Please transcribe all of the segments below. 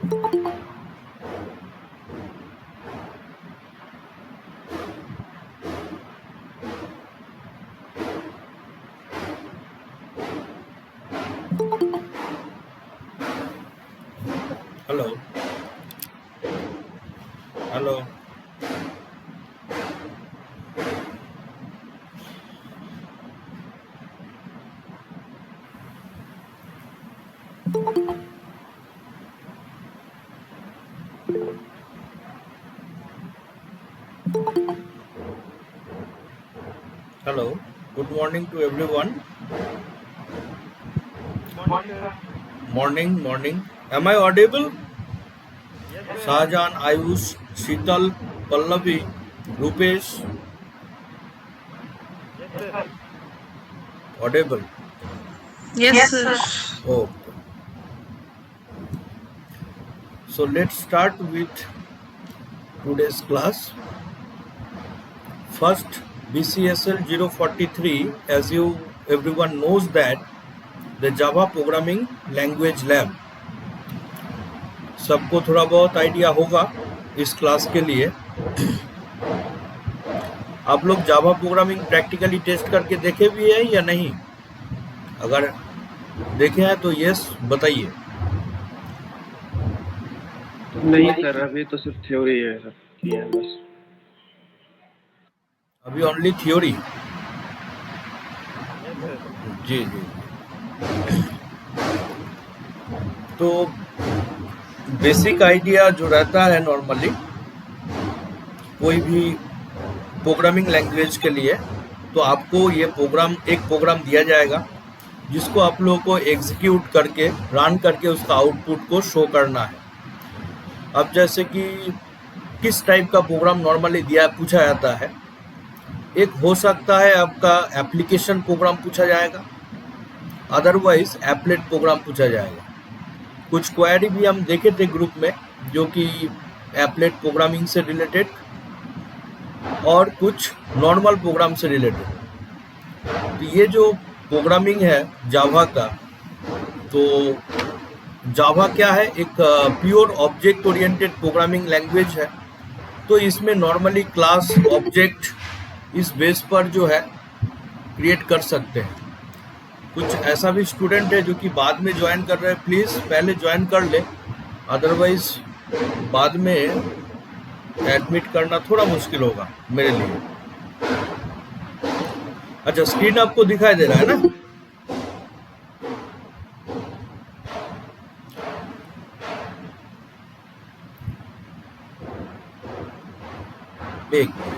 Hello, hello. Hello. Good morning to everyone. Morning, morning. Am I audible? Shahjahan, Ayush, Sheetal, Pallavi, Rupesh, audible. Yes, Yes, sir. sir. Oh, so let's start with today's class. First, BCSL 043, as you everyone knows that the Java Programming Language Lab. सबको थोड़ा बहुत idea होगा इस class के लिए। आप लोग Java programming practically test करके देखे भी है या नहीं? अगर देखे हैं तो यस बताइए। नहीं सर, अभी तो सिर्फ थ्योरी है सर, किया है बस। अभी ओनली थ्योरी? जी जी। तो बेसिक आइडिया जो रहता है नॉर्मली कोई भी प्रोग्रामिंग लैंग्वेज के लिए, तो आपको ये एक प्रोग्राम दिया जाएगा जिसको आप लोगों को एग्जीक्यूट करके रन करके उसका आउटपुट को शो करना है। अब जैसे कि किस टाइप का प्रोग्राम नॉर्मली पूछा जाता है, एक हो सकता है आपका एप्लीकेशन प्रोग्राम पूछा जाएगा, अदरवाइज एप्लेट प्रोग्राम पूछा जाएगा। कुछ क्वेरी भी हम देखे थे ग्रुप में जो कि एप्लेट प्रोग्रामिंग से रिलेटेड और कुछ नॉर्मल प्रोग्राम से रिलेटेड। तो ये जो प्रोग्रामिंग है जावा का, तो जावा क्या है, एक pure object oriented programming language है। तो इसमें नॉर्मली क्लास ऑब्जेक्ट इस बेस पर जो है क्रिएट कर सकते हैं। कुछ ऐसा भी स्टूडेंट है जो कि बाद में ज्वाइन कर रहे हैं, प्लीज़ पहले ज्वाइन कर ले, अदरवाइज बाद में एडमिट करना थोड़ा मुश्किल होगा मेरे लिए। अच्छा, स्क्रीन आपको दिखाई दे रहा है ना? एक मिनट।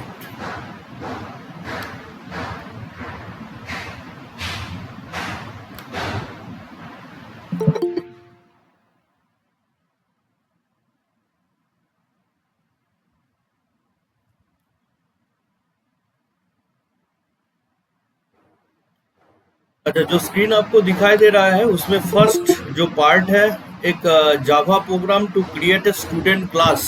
अच्छा, जो स्क्रीन आपको दिखाई दे रहा है उसमें फर्स्ट जो पार्ट है एक Java program to create a student class.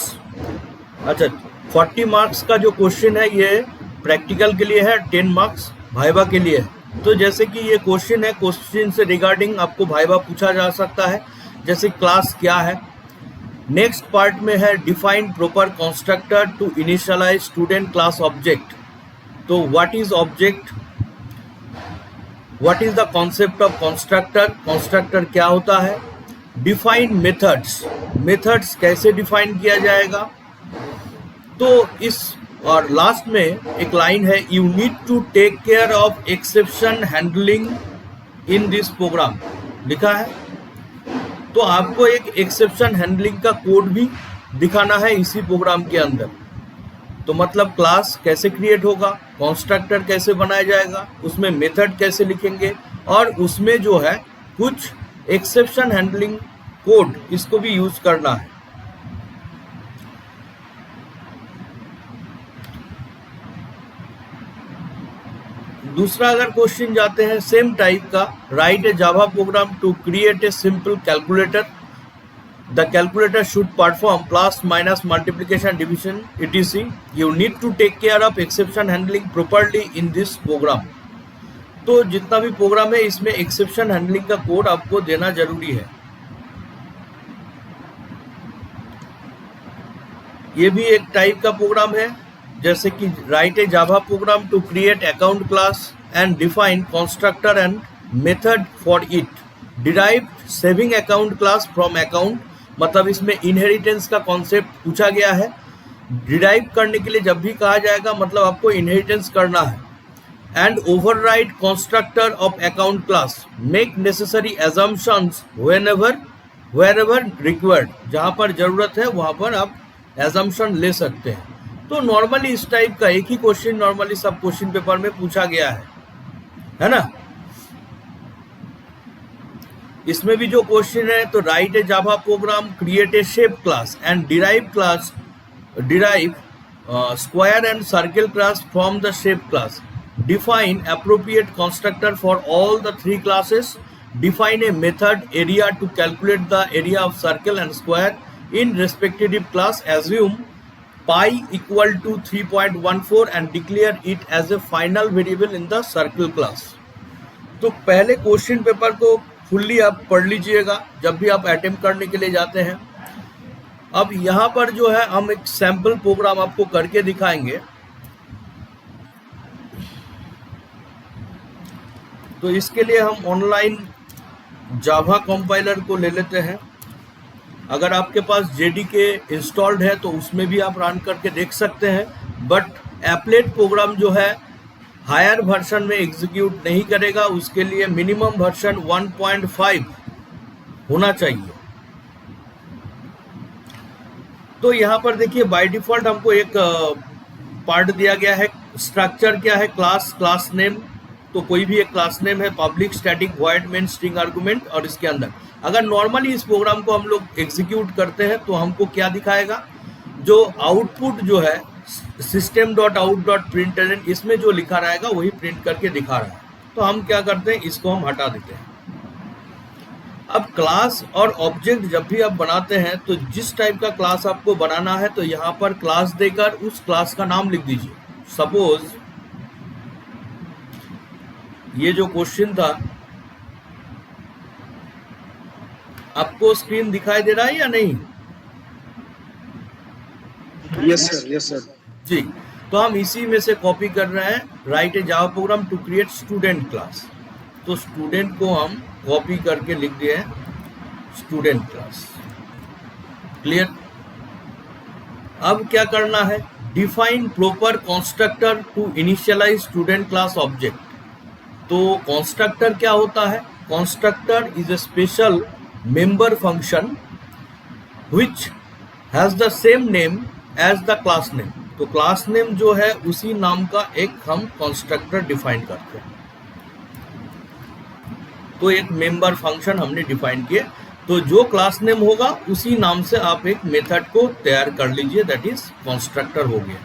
अच्छा, 40 मार्क्स का जो क्वेश्चन है ये प्रैक्टिकल के लिए है, 10 मार्क्स भाइवा के लिए है। तो जैसे कि ये क्वेश्चन है, क्वेश्चन से रिगार्डिंग आपको भाइवा पूछा जा सकता है, जैसे क्लास क्या है। नेक्स्ट पार्ट में है define proper constructor to initialise student class object. तो what is object, what is the concept of constructor, constructor क्या होता है, डिफाइन मेथड्स, मेथड्स कैसे डिफाइन किया जाएगा। तो इस और लास्ट में एक लाइन है, you need to take care of exception handling in this program, लिखा है। तो आपको एक एक्सेप्शन हैंडलिंग का कोड भी दिखाना है इसी प्रोग्राम के अंदर। तो मतलब क्लास कैसे क्रिएट होगा, कंस्ट्रक्टर कैसे बनाया जाएगा, उसमें मेथड कैसे लिखेंगे, और उसमें जो है कुछ एक्सेप्शन हैंडलिंग कोड, इसको भी यूज करना है। दूसरा अगर क्वेश्चन जाते हैं सेम टाइप का, write a Java program to create a simple calculator, the calculator should perform plus minus multiplication division etc. You need to take care of exception handling properly in this program. तो जितना भी programme है इसमें exception handling का code आपको देना जरूरी है। ये भी एक टाइप का प्रोग्राम है, जैसे कि write a Java program to create account class and define constructor and method for it, derive saving account class from account, मतलब इसमें इनहेरिटेंस का कॉन्सेप्ट पूछा गया है। डिराइव करने के लिए जब भी कहा जाएगा मतलब आपको इनहेरिटेंस करना है। And override constructor of account class, make necessary assumptions wherever required, जहां पर जरूरत है वहां पर आप एजम्पशन ले सकते हैं। तो नॉर्मली इस टाइप का एक ही क्वेश्चन नॉर्मली सब क्वेश्चन पेपर में पूछा गया है ना। इसमें भी जो क्वेश्चन है, तो write a Java programme, create A shape class and derive square and circle class from the shape class, define appropriate constructor for all the three classes, define a method area to calculate the area of circle and square in respective class, assume pi equal to 3.14 and declare it as a final variable in the circle class। तो पहले question paper को fully आप पढ़ लीजिएगा जब भी आप attempt करने के लिए जाते हैं। अब यहाँ पर जो है हम एक सैम्पल प्रोग्राम आपको करके दिखाएंगे। तो इसके लिए हम ऑनलाइन जावा कंपाइलर को ले लेते हैं। अगर आपके पास JDK इंस्टॉल्ड है तो उसमें भी आप रन करके देख सकते हैं, बट एप्लेट प्रोग्राम जो है हायर वर्जन में एग्जीक्यूट नहीं करेगा, उसके लिए मिनिमम वर्जन 1.5 होना चाहिए। तो यहाँ पर देखिए बाय डिफॉल्ट हमको एक पार्ट दिया गया है। स्ट्रक्चर क्या है, क्लास नेम, तो कोई भी एक क्लास नेम है, public static void main string argument, और इसके अंदर अगर नॉर्मली इस प्रोग्राम को हम लोग एग्जीक्यूट करते हैं तो हमको क्या दिखाएगा, जो आउटपुट जो है system.out.println, इसमें जो लिखा रहेगा वही प्रिंट करके दिखा रहा है। तो हम क्या करते हैं, इसको हम हटा देते हैं। अब क्लास और ऑब्जेक्ट जब भी आप बनाते हैं तो जिस टाइप का क्लास आपको बनाना है तो यहाँ पर क्लास देकर उस क्लास का नाम लिख दीजिए। सपोज ये जो क्वेश्चन था आपको स्क्रीन दिखाई दे रहा है या नहीं? यस सर जी, तो हम इसी में से कॉपी कर रहे हैं, write a Java program to create student class. तो स्टूडेंट को हम कॉपी करके लिख दिए हैं स्टूडेंट क्लास। क्लियर? अब क्या करना है, define proper constructor to initialise student class object. तो कंस्ट्रक्टर क्या होता है, constructor is a special member function which has the same name as the class name. तो क्लास नेम जो है उसी नाम का एक हम कंस्ट्रक्टर डिफाइन करते हैं। तो एक मेंबर फंक्शन हमने डिफाइन किए, तो जो क्लास नेम होगा उसी नाम से आप एक मेथड को तैयार कर लीजिए, दैट इज कंस्ट्रक्टर हो गया।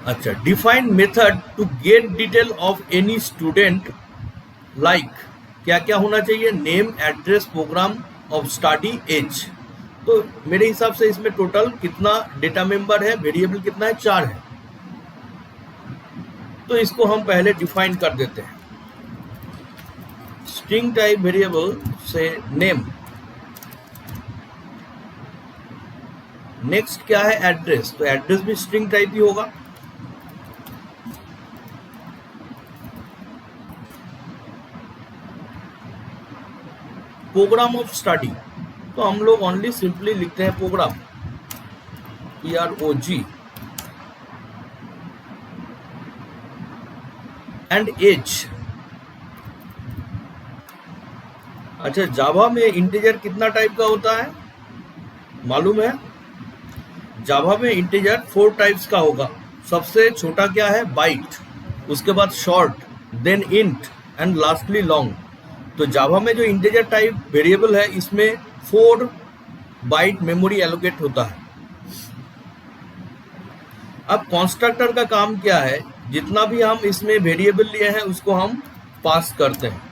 अच्छा, define method to get detail of any student, like क्या क्या होना चाहिए, name, address, program of study, age. तो मेरे हिसाब से इसमें टोटल कितना डेटा मेंबर है, वेरिएबल कितना है, 4 है। तो इसको हम पहले डिफाइन कर देते हैं। स्ट्रिंग टाइप वेरिएबल से नेम, नेक्स्ट क्या है, एड्रेस। तो एड्रेस भी स्ट्रिंग टाइप ही होगा। प्रोग्राम ऑफ स्टडी, तो हम लोग ओनली सिंपली लिखते हैं प्रोग्राम, PROG, एंड एज। अच्छा, जावा में इंटीजर कितना टाइप का होता है मालूम है? जावा में इंटीजर 4 टाइप्स का होगा। सबसे छोटा क्या है, बाइट, उसके बाद short, then int and lastly long. तो जावा में जो इंटीजर टाइप वेरिएबल है इसमें 4 बाइट मेमोरी एलोकेट होता है। अब कंस्ट्रक्टर का काम क्या है, जितना भी हम इसमें वेरिएबल लिए हैं उसको हम पास करते हैं।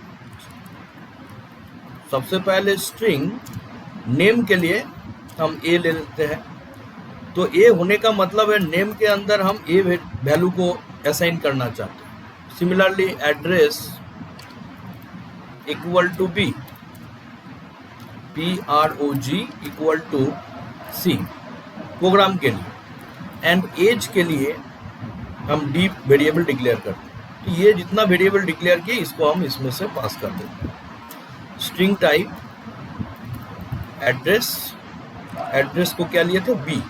सबसे पहले स्ट्रिंग नेम के लिए हम ए ले लेते हैं। तो ए होने का मतलब है नेम के अंदर हम ए वैल्यू को असाइन करना चाहते हैं। Similarly address equal to B, PROG equal to C program के लिए, एंड एज के लिए हम डी वेरिएबल डिक्लेयर करते हैं। तो ये जितना वेरिएबल डिक्लेयर किए इसको हम इसमें से पास कर देते हैं। स्ट्रिंग टाइप एड्रेस, एड्रेस को क्या लिए थे, बी।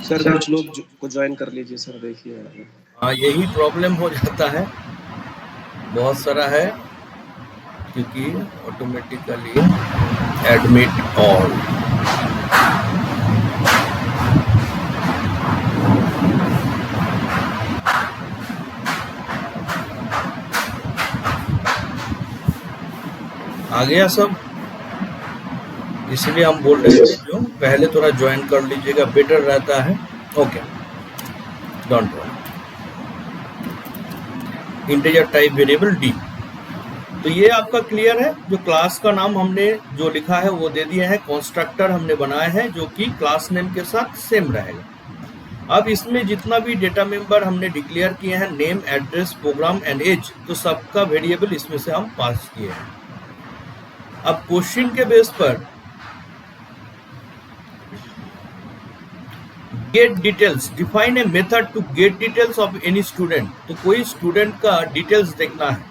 सर कुछ लोग को ज्वाइन कर लीजिए सर, देखिए। हाँ, यही प्रॉब्लम हो जाता है, बहुत सारा है, क्योंकि ऑटोमेटिकली एडमिट ऑल। आ गया सब, इसलिए हम बोल रहे थे जो पहले थोड़ा ज्वाइन कर लीजिएगा, बेटर रहता है। Okay, don't worry. Integer type variable D, तो ये आपका क्लियर है। जो क्लास का नाम हमने जो लिखा है वो दे दिया है, कंस्ट्रक्टर हमने बनाया है जो कि क्लास नेम के साथ सेम रहेगा। अब इसमें जितना भी डेटा मेंबर हमने डिक्लेयर किए हैं, name, address, program and age, तो सबका वेरिएबल इसमें से हम पास किए हैं। अब क्वेश्चन के बेस पर get details, define a method to get details of any student. तो कोई स्टूडेंट का डिटेल्स देखना है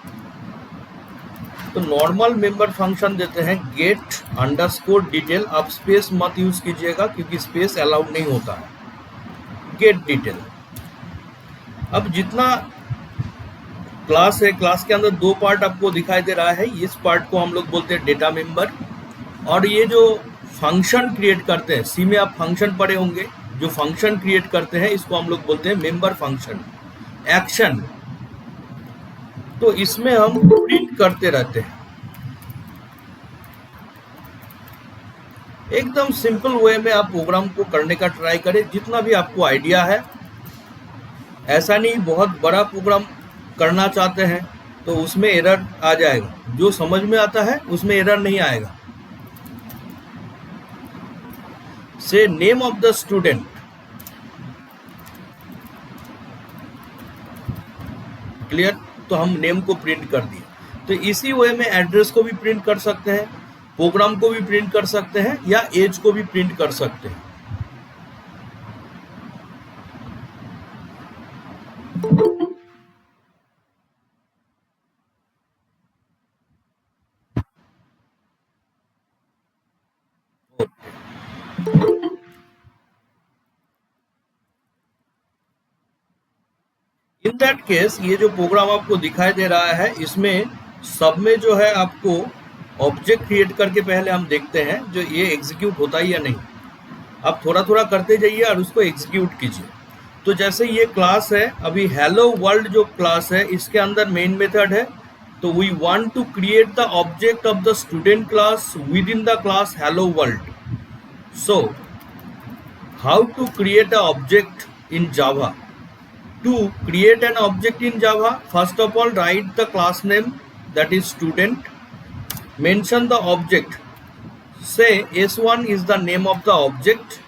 तो नॉर्मल मेंबर फंक्शन देते हैं गेट अंडरस्कोर डिटेल। आप स्पेस मत यूज कीजिएगा क्योंकि स्पेस अलाउड नहीं होता है। Gate detail. अब जितना क्लास है, क्लास के अंदर दो पार्ट आपको दिखाई दे रहा है। इस पार्ट को हम लोग बोलते हैं डेटा मेंबर, और ये जो फंक्शन क्रिएट करते हैं, सी में आप फंक्शन पढ़े होंगे, जो फंक्शन क्रिएट करते हैं इसको हम लोग बोलते हैं मेंबर फंक्शन। एक्शन, तो इसमें हम प्रिंट करते रहते हैं। एकदम सिंपल वे में आप प्रोग्राम को करने का ट्राई करें, जितना भी आपको आइडिया है। ऐसा नहीं बहुत बड़ा प्रोग्राम करना चाहते हैं तो उसमें एरर आ जाएगा, जो समझ में आता है उसमें एरर नहीं आएगा। से name of the student, clear, तो हम नेम को प्रिंट कर दिए। तो इसी वे में एड्रेस को भी प्रिंट कर सकते हैं, प्रोग्राम को भी प्रिंट कर सकते हैं, या एज को भी प्रिंट कर सकते हैं। इन दैट केस ये जो प्रोग्राम आपको दिखाई दे रहा है, इसमें सब में जो है आपको ऑब्जेक्ट क्रिएट करके पहले हम देखते हैं जो ये एग्जीक्यूट होता है या नहीं। आप थोड़ा थोड़ा करते जाइए और उसको एग्जीक्यूट कीजिए। तो जैसे ये क्लास है, अभी हेलो वर्ल्ड जो क्लास है इसके अंदर मेन मेथड है। तो we want to create the object of the student class within the class hello world. So how to create a object in Java? To create an object in Java, first of all write the class name, that is student. Mention the object. Say S1 is the name of the object.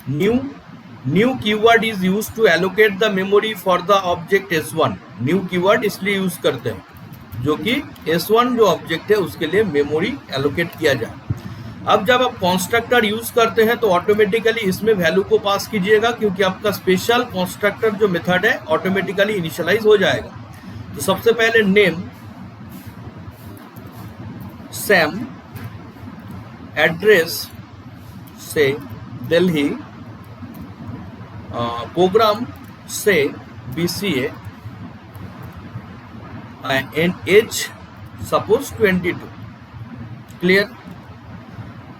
New keyword is used to allocate the memory for the object S1. New keyword इसलिए use करते हैं जो कि S1 जो object है उसके लिए memory allocate किया जाए। अब जब आप कंस्ट्रक्टर यूज करते हैं तो ऑटोमेटिकली इसमें वैल्यू को पास कीजिएगा, क्योंकि आपका स्पेशल कंस्ट्रक्टर जो मेथड है ऑटोमेटिकली इनिशियलाइज हो जाएगा। तो सबसे पहले नेम सैम, एड्रेस से दिल्ली, प्रोग्राम से BCA, and age suppose 22। Clear?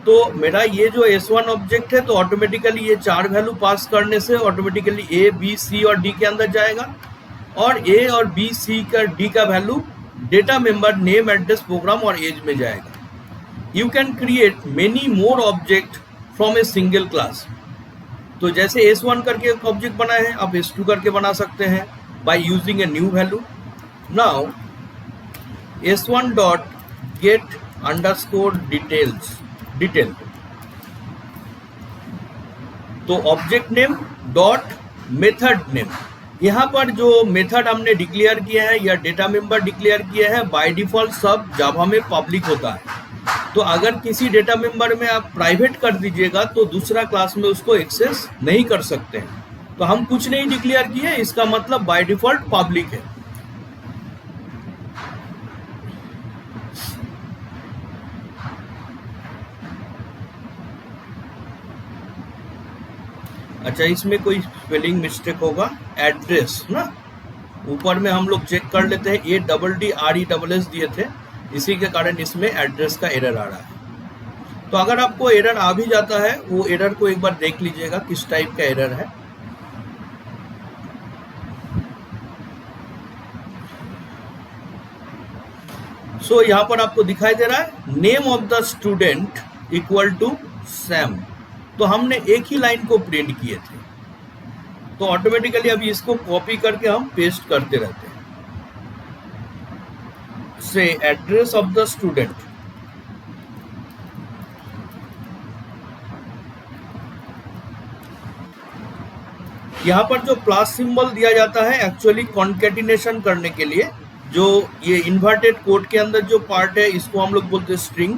तो मेरा ये जो S1 ऑब्जेक्ट है तो ऑटोमेटिकली ये चार वैल्यू पास करने से ऑटोमेटिकली A, B, C और D के अंदर जाएगा, और A और B, C का D का value data member name, address, program और एज में जाएगा। You can create many more object from a single class. तो जैसे S1 करके एक ऑब्जेक्ट बना है, आप S2 करके बना सकते हैं by using a new value. Now S1 dot get underscore detail, तो object name dot method name. यहाँ पर जो मेथड हमने डिक्लेयर किया है या डेटा मेंबर डिक्लेयर किया है, बाय डिफॉल्ट सब जावा में पब्लिक होता है। तो अगर किसी डेटा मेंबर में आप प्राइवेट कर दीजिएगा तो दूसरा क्लास में उसको एक्सेस नहीं कर सकते हैं। तो हम कुछ नहीं डिक्लेयर किए, इसका मतलब बाय डिफॉल्ट पब्लिक है। अच्छा, इसमें कोई स्पेलिंग मिस्टेक होगा, एड्रेस ना, ऊपर में हम लोग चेक कर लेते हैं, ADDRESS दिए थे, इसी के कारण इसमें एड्रेस का एरर आ रहा है। तो अगर आपको एरर आ भी जाता है, वो एरर को एक बार देख लीजिएगा किस टाइप का एरर है। सो यहाँ पर आपको दिखाई दे रहा है name of the student equal to Sam. तो हमने एक ही लाइन को प्रिंट किए थे, तो ऑटोमेटिकली अभी इसको कॉपी करके हम पेस्ट करते रहते हैं। से एड्रेस ऑफ द स्टूडेंट, यहाँ पर जो प्लस सिंबल दिया जाता है एक्चुअली कॉन्केटिनेशन करने के लिए, जो ये इन्वर्टेड कोड के अंदर जो पार्ट है इसको हम लोग बोलते हैं स्ट्रिंग,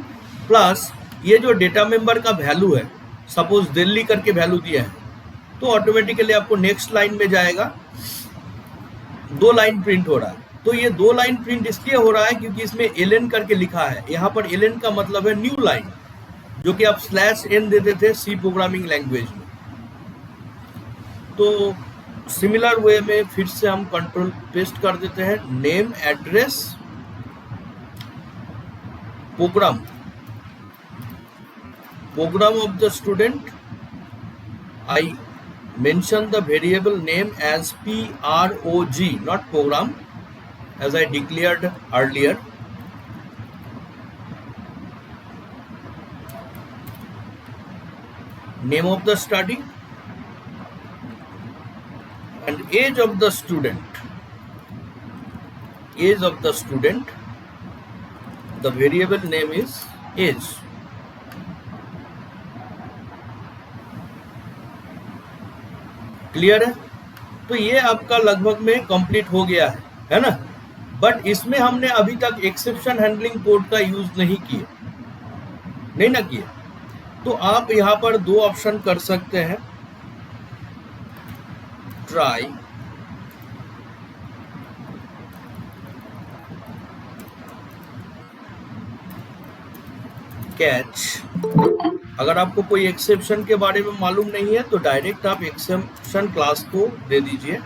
प्लस ये जो डेटा मेंबर का वैल्यू है, सपोज दिल्ली करके वैल्यू दिया है, तो ऑटोमेटिकली आपको नेक्स्ट लाइन में जाएगा, 2 लाइन प्रिंट हो रहा है। तो ये 2 लाइन प्रिंट इसलिए हो रहा है क्योंकि इसमें ln करके लिखा है। यहाँ पर ln का मतलब है न्यू लाइन, जो कि आप /n देते थे सी प्रोग्रामिंग लैंग्वेज में। तो सिमिलर वे में फिर से हम कंट्रोल पेस्ट कर देते हैं, name address program of the student, I mention the variable name as prog, not program, as I declared earlier. Name of the study and age of the student. Age of the student, the variable name is age. Clear है? तो ये आपका लगभग में complete हो गया है ना। बट इसमें हमने अभी तक एक्सेप्शन हैंडलिंग कोड का यूज नहीं किए। तो आप यहाँ पर 2 ऑप्शन कर सकते हैं, ट्राई कैच। अगर आपको कोई एक्सेप्शन के बारे में मालूम नहीं है तो डायरेक्ट आप एक्सेप्शन क्लास को दे दीजिए।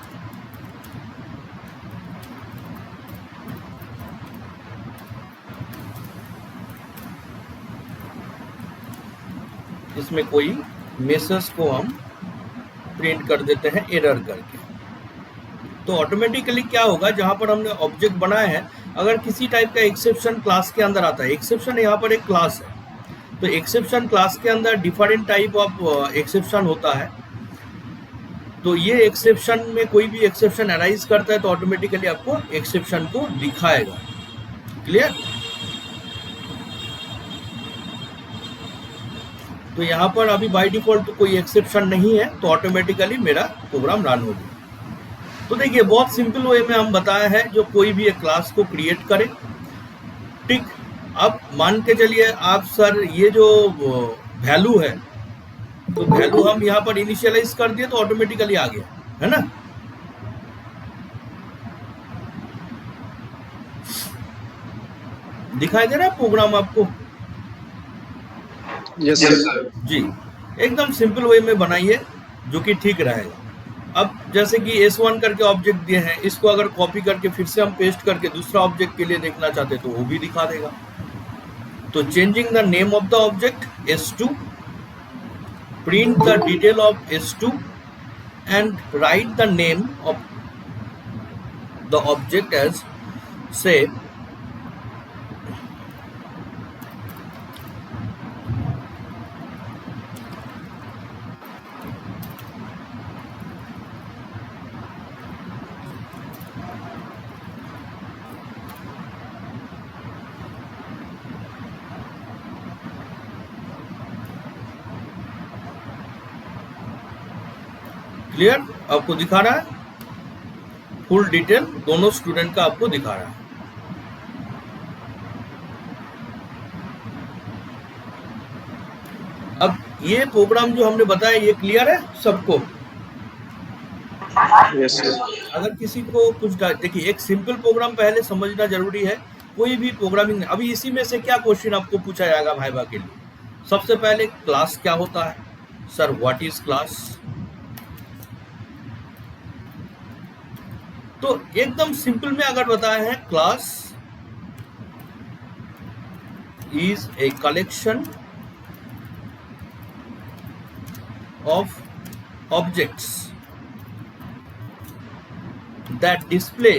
इसमें कोई मैसेज को हम प्रिंट कर देते हैं एरर करके। तो ऑटोमेटिकली क्या होगा, जहां पर हमने ऑब्जेक्ट बनाया है, अगर किसी टाइप का एक्सेप्शन क्लास के अंदर आता है, एक्सेप्शन यहाँ पर एक क्लास है, तो एक्सेप्शन क्लास के अंदर डिफरेंट टाइप ऑफ एक्सेप्शन होता है। तो ये एक्सेप्शन में कोई भी एक्सेप्शन अराइज करता है तो ऑटोमेटिकली आपको एक्सेप्शन को दिखाएगा। क्लियर? तो यहाँ पर अभी बाय डिफॉल्ट तो कोई एक्सेप्शन नहीं है, तो ऑटोमेटिकली मेरा प्रोग्राम रन हो गया। तो देखिए, बहुत सिंपल वे में हम बताया है, जो कोई भी एक क्लास को क्रिएट करे। ठीक, अब मान के चलिए आप सर ये जो वैल्यू है, तो वैल्यू हम यहाँ पर इनिशियलाइज कर दिए तो ऑटोमेटिकली आ गया, है ना। दिखाई दे रहा है प्रोग्राम आपको? यस सर जी, एकदम सिंपल वे में बनाइए जो कि ठीक रहेगा। अब जैसे कि S1 करके ऑब्जेक्ट दिए हैं, इसको अगर कॉपी करके फिर से हम पेस्ट करके दूसरा ऑब्जेक्ट के लिए देखना चाहते तो वो भी दिखा देगा। तो changing the name of the object S2, print the detail of S2 and write the name of the object age से क्लियर? आपको दिखा रहा है फुल डिटेल, दोनों स्टूडेंट का आपको दिखा रहा है। ये प्रोग्राम जो हमने बताया ये क्लियर है सबको? Yes sir. अगर किसी को कुछ देखिए, एक सिंपल प्रोग्राम पहले समझना जरूरी है। कोई भी प्रोग्रामिंग, अभी इसी में से क्या क्वेश्चन आपको पूछा जाएगा भाइवा के लिए? सबसे पहले क्लास क्या होता है? Sir what is class? तो एकदम सिंपल में अगर बताया है, class is a collection of objects that display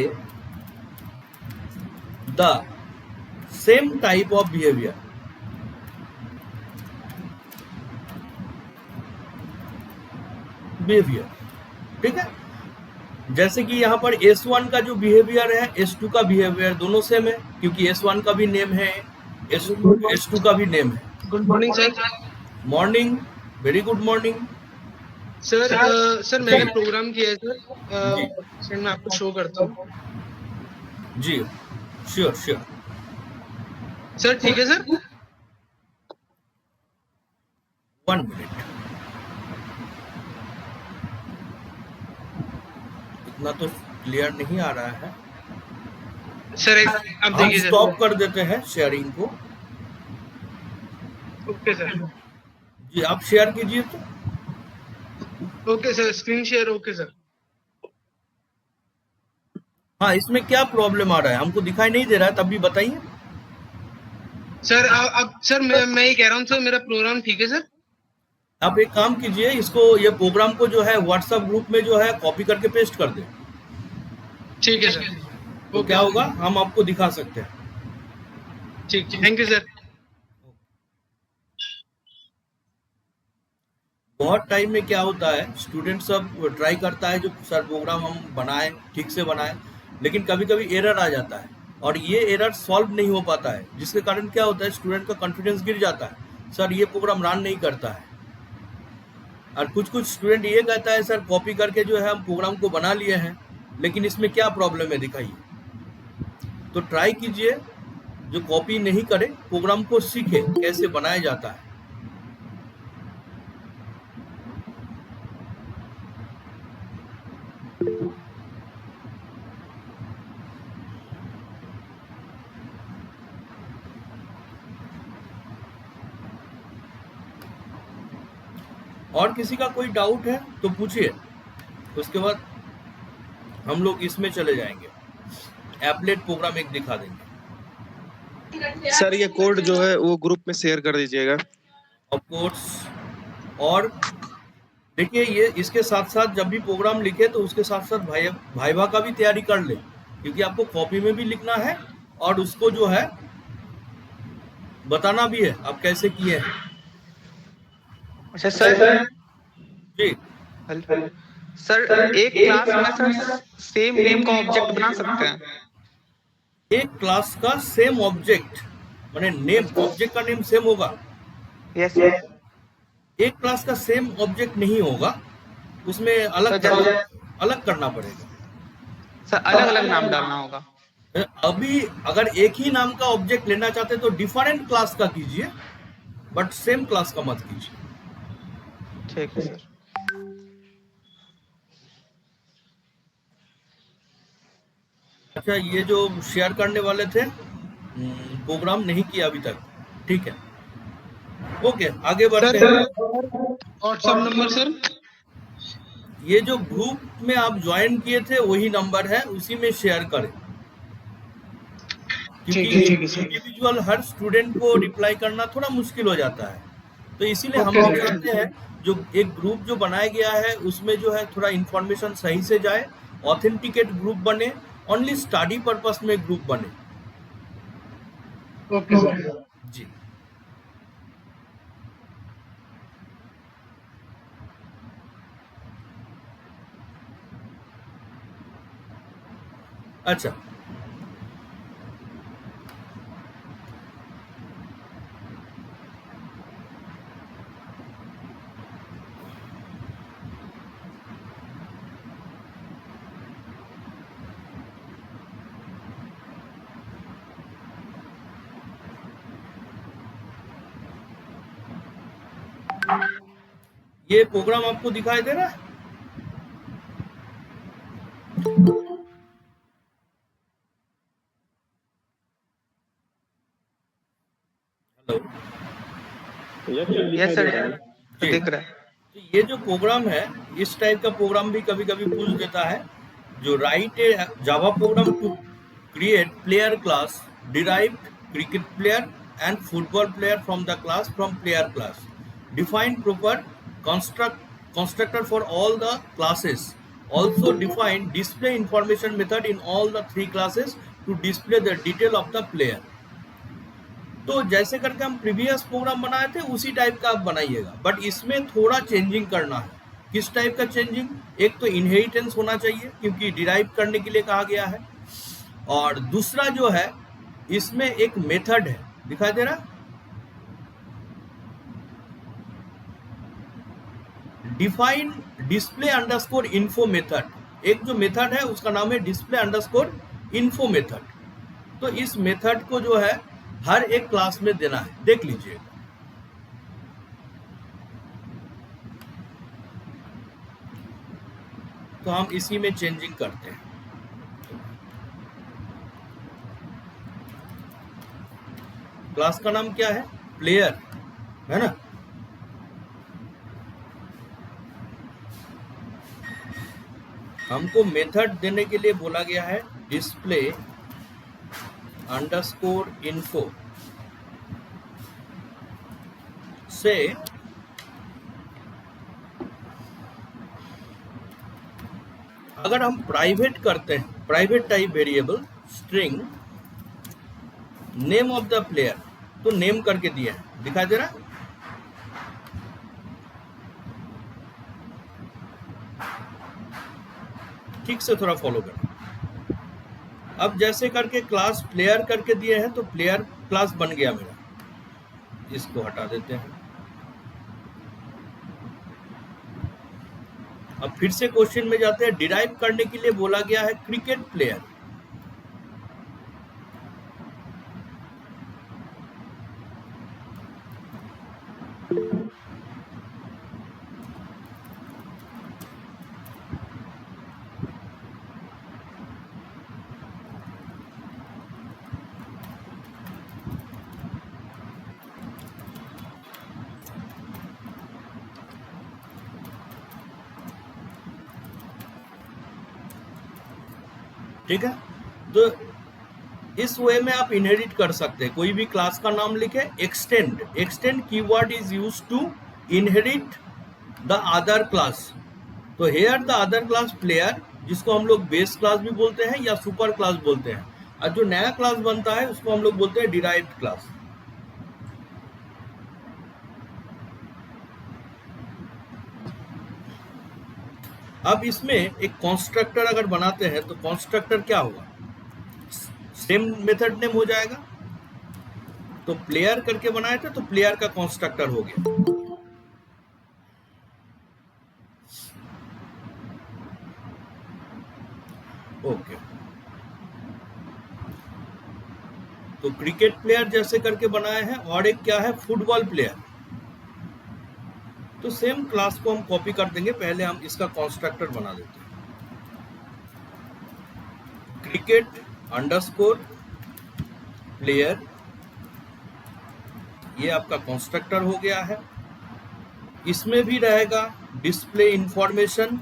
the same type of behavior. ठीक है? जैसे कि यहाँ पर S1 का जो बिहेवियर है, S2 का बिहेवियर दोनों सेम है, क्योंकि S1 का भी नेम है, S2 का भी नेम है। Good morning sir. Morning, very good morning. Sir मैंने प्रोग्राम किया है जी सर मैं आपको शो करता हूँ। जी, श्योर श्योर। सर ठीक है सर। 1 मिनट, इतना तो क्लियर नहीं आ रहा है सर एक अब हम देखिए स्टॉप सर। कर देते हैं शेयरिंग को। Okay sir. जी आप शेयर कीजिए तो। Okay sir, screen share. Okay sir. हाँ, इसमें क्या प्रॉब्लम आ रहा है? हमको दिखाई नहीं दे रहा है, तब भी बताइए। सर अब सर मैं ये कह रहा हूँ सर, मेरा प्रोग्राम ठीक है सर। आप एक काम कीजिए, इसको, ये प्रोग्राम को जो है व्हाट्सएप ग्रुप में जो है कॉपी करके पेस्ट कर दें। ठीक है सर। तो क्या होगा, हम आपको दिखा सकते हैं। ठीक, थैंक यू सर। बहुत टाइम में क्या होता है, स्टूडेंट सब ट्राई करता है जो सर प्रोग्राम हम बनाएं, ठीक से बनाएं, लेकिन कभी कभी एरर आ जाता है और ये एरर सॉल्व नहीं हो पाता है, जिसके कारण क्या होता है, स्टूडेंट का कॉन्फिडेंस गिर जाता है, सर ये प्रोग्राम रन नहीं करता है। और कुछ कुछ स्टूडेंट ये कहता है, सर कॉपी करके जो है हम प्रोग्राम को बना लिए हैं, लेकिन इसमें क्या प्रॉब्लम है दिखाइए। तो ट्राई कीजिए, जो कॉपी नहीं करे प्रोग्राम को सीखे कैसे बनाया जाता है। और किसी का कोई डाउट है तो पूछिए, उसके बाद हम लोग इसमें चले जाएंगे, एप्लेट प्रोग्राम एक दिखा देंगे। सर ये कोड जो है वो ग्रुप में शेयर कर दीजिएगा। Of course. और देखिए, ये इसके साथ साथ जब भी प्रोग्राम लिखे तो उसके साथ साथ भाइवा का भी तैयारी कर ले, क्योंकि आपको कॉपी में भी लिखना है और उसको जो है बताना भी है आप कैसे किए हैं। अच्छा सर। जी सर एक क्लास में सर सेम नेम का ऑब्जेक्ट बना सकते हैं? एक क्लास का सेम ऑब्जेक्ट माने नेम, ऑब्जेक्ट का नेम सेम होगा। यस। एक क्लास का सेम ऑब्जेक्ट नहीं होगा, उसमें अलग करना पड़ेगा सर, अलग अलग नाम डालना होगा। अभी अगर एक ही नाम का ऑब्जेक्ट लेना चाहते तो डिफरेंट क्लास का कीजिए, बट सेम क्लास का मत कीजिए। ठीक है सर। अच्छा, ये जो शेयर करने वाले थे प्रोग्राम नहीं किया अभी तक, ठीक है, ओके आगे बढ़ते हैं। WhatsApp number sir. ये जो ग्रुप में आप ज्वाइन किए थे वही नंबर है, उसी में शेयर करें, क्योंकि इंडिविजुअल हर स्टूडेंट को रिप्लाई करना थोड़ा मुश्किल हो जाता है, तो इसीलिए हम लोग चाहते हैं जो एक ग्रुप जो बनाया गया है उसमें जो है थोड़ा इंफॉर्मेशन सही से जाए, ऑथेंटिकेट ग्रुप बने, ओनली स्टडी पर्पस में ग्रुप बने। Okay sir. जी अच्छा, ये प्रोग्राम आपको दिखाई दे रहा है? हेलो, यस सर, जी। दिख रहा है। तो ये जो प्रोग्राम है, इस टाइप का प्रोग्राम भी कभी कभी पूछ देता है, जो write a Java program to create player class derived cricket player and football player from the class from player class define proper constructor for all the classes, also define display information method in all the 3 classes to display the detail of the player। तो जैसे करके हम previous programme बनाए थे उसी type का आप बनाइएगा, बट इसमें थोड़ा चेंजिंग करना है। किस टाइप का चेंजिंग? एक तो इनहेरिटेंस होना चाहिए क्योंकि डिराइव करने के लिए कहा गया है, और दूसरा जो है इसमें एक मेथड है, दिखाई दे रहा है, define display underscore info method. एक जो मेथड है उसका नाम है डिस्प्ले अंडरस्कोर इन्फो मेथड। तो इस मेथड को जो है हर एक क्लास में देना है, देख लीजिए। तो हम इसी में चेंजिंग करते हैं। क्लास का नाम क्या है? प्लेयर, है ना। हमको मेथड देने के लिए बोला गया है डिस्प्ले अंडरस्कोर इन्फो से अगर हम प्राइवेट करते हैं, private type variable string name of the player, तो नेम करके दिया है, दिखाई दे रहा है। ठीक से थोड़ा फॉलो करें। अब जैसे करके क्लास प्लेयर करके दिए हैं, तो प्लेयर क्लास बन गया मेरा, इसको हटा देते हैं। अब फिर से क्वेश्चन में जाते हैं। डिराइव करने के लिए बोला गया है क्रिकेट प्लेयर, ठीक है। तो इस वे में आप इनहेरिट कर सकते हैं। कोई भी क्लास का नाम लिखे, extend, extend keyword is use to inherit the other class. तो here the other class player, जिसको हम लोग बेस क्लास भी बोलते हैं या सुपर क्लास बोलते हैं, और जो नया क्लास बनता है उसको हम लोग बोलते हैं डिराइव्ड क्लास। अब इसमें एक कंस्ट्रक्टर अगर बनाते हैं तो कंस्ट्रक्टर क्या होगा? सेम मेथड नेम हो जाएगा। तो प्लेयर करके बनाए थे तो प्लेयर का कंस्ट्रक्टर हो गया। ओके, तो क्रिकेट प्लेयर जैसे करके बनाए हैं, और एक क्या है? Football player. तो सेम क्लास को हम कॉपी कर देंगे। पहले हम इसका कंस्ट्रक्टर बना देते हैं। क्रिकेट अंडरस्कोर प्लेयर, ये आपका कंस्ट्रक्टर हो गया है। इसमें भी रहेगा डिस्प्ले इंफॉर्मेशन,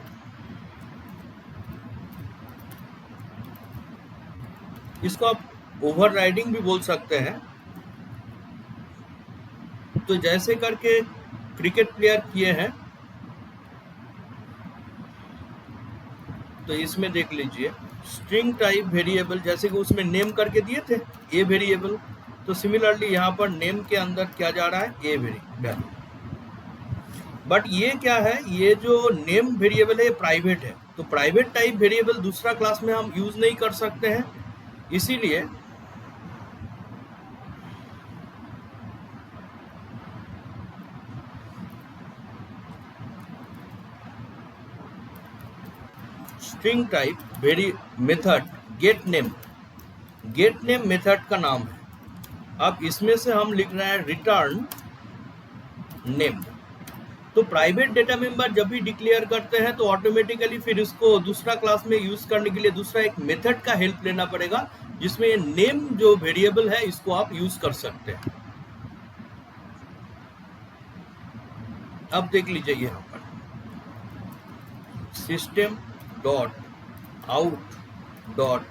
इसको आप ओवरराइडिंग भी बोल सकते हैं। तो जैसे करके क्रिकेट प्लेयर किए हैं, तो इसमें देख लीजिए स्ट्रिंग टाइप वेरिएबल, जैसे कि उसमें नेम करके दिए थे ए वेरिएबल, तो सिमिलरली यहाँ पर नेम के अंदर क्या जा रहा है? A variable. बट ये क्या है? ये जो नेम वेरिएबल है ये प्राइवेट है, तो प्राइवेट टाइप वेरिएबल दूसरा क्लास में हम यूज नहीं कर सकते हैं। इसीलिए string type very method gate name, gate name method का नाम है। अब इसमें से हम लिख रहे हैं रिटर्न नेम। तो प्राइवेट डेटा मेंबर जब भी डिक्लेयर करते हैं तो ऑटोमेटिकली फिर इसको दूसरा क्लास में यूज करने के लिए दूसरा एक मेथड का हेल्प लेना पड़ेगा, जिसमें ये नेम जो वेरिएबल है इसको आप यूज कर सकते हैं। अब देख लीजिए यहाँ पर system dot out dot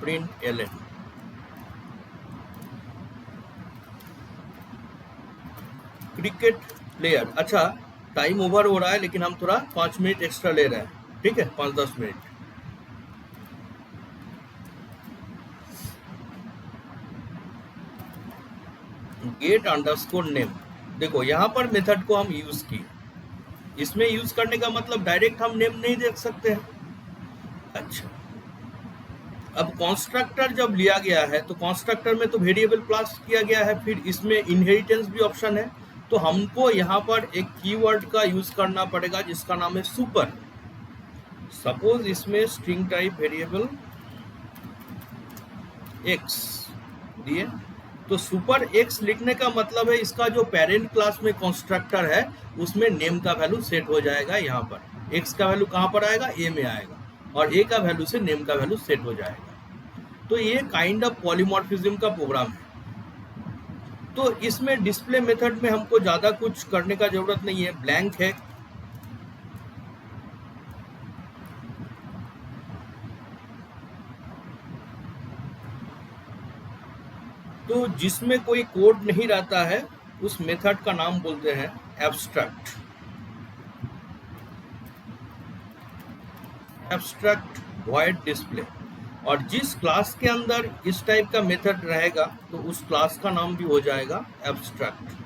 println, cricket player. अच्छा, टाइम ओवर हो रहा है लेकिन हम थोड़ा 5 मिनट एक्स्ट्रा ले रहे हैं, ठीक है, 5-10 मिनट। गेट अंडरस्कोर नेम, देखो यहाँ पर मेथड को हम यूज किए। इसमें यूज करने का मतलब डायरेक्ट हम नेम नहीं देख सकते हैं। अच्छा, अब कंस्ट्रक्टर जब लिया गया है तो कंस्ट्रक्टर में तो वेरिएबल पास किया गया है, फिर इसमें इनहेरिटेंस भी ऑप्शन है, तो हमको यहाँ पर एक कीवर्ड का यूज करना पड़ेगा जिसका नाम है सुपर। सपोज इसमें स्ट्रिंग टाइप वेरिएबल एक्स दिए, तो सुपर एक्स लिखने का मतलब है इसका जो पेरेंट क्लास में कंस्ट्रक्टर है उसमें नेम का वैल्यू सेट हो जाएगा। यहाँ पर एक्स का वैल्यू कहाँ पर आएगा, ए में आएगा, और ए का वैल्यू से नेम का वैल्यू सेट हो जाएगा। तो ये काइंड ऑफ पॉलीमॉर्फिज्म का प्रोग्राम है। तो इसमें डिस्प्ले मेथड में हमको ज्यादा कुछ करने का जरूरत नहीं है, ब्लैंक है। तो जिसमें कोई कोड नहीं रहता है उस मेथड का नाम बोलते हैं एब्स्ट्रैक्ट। एब्स्ट्रैक्ट वॉइड डिस्प्ले, और जिस क्लास के अंदर इस टाइप का मेथड रहेगा तो उस क्लास का नाम भी हो जाएगा एब्स्ट्रैक्ट।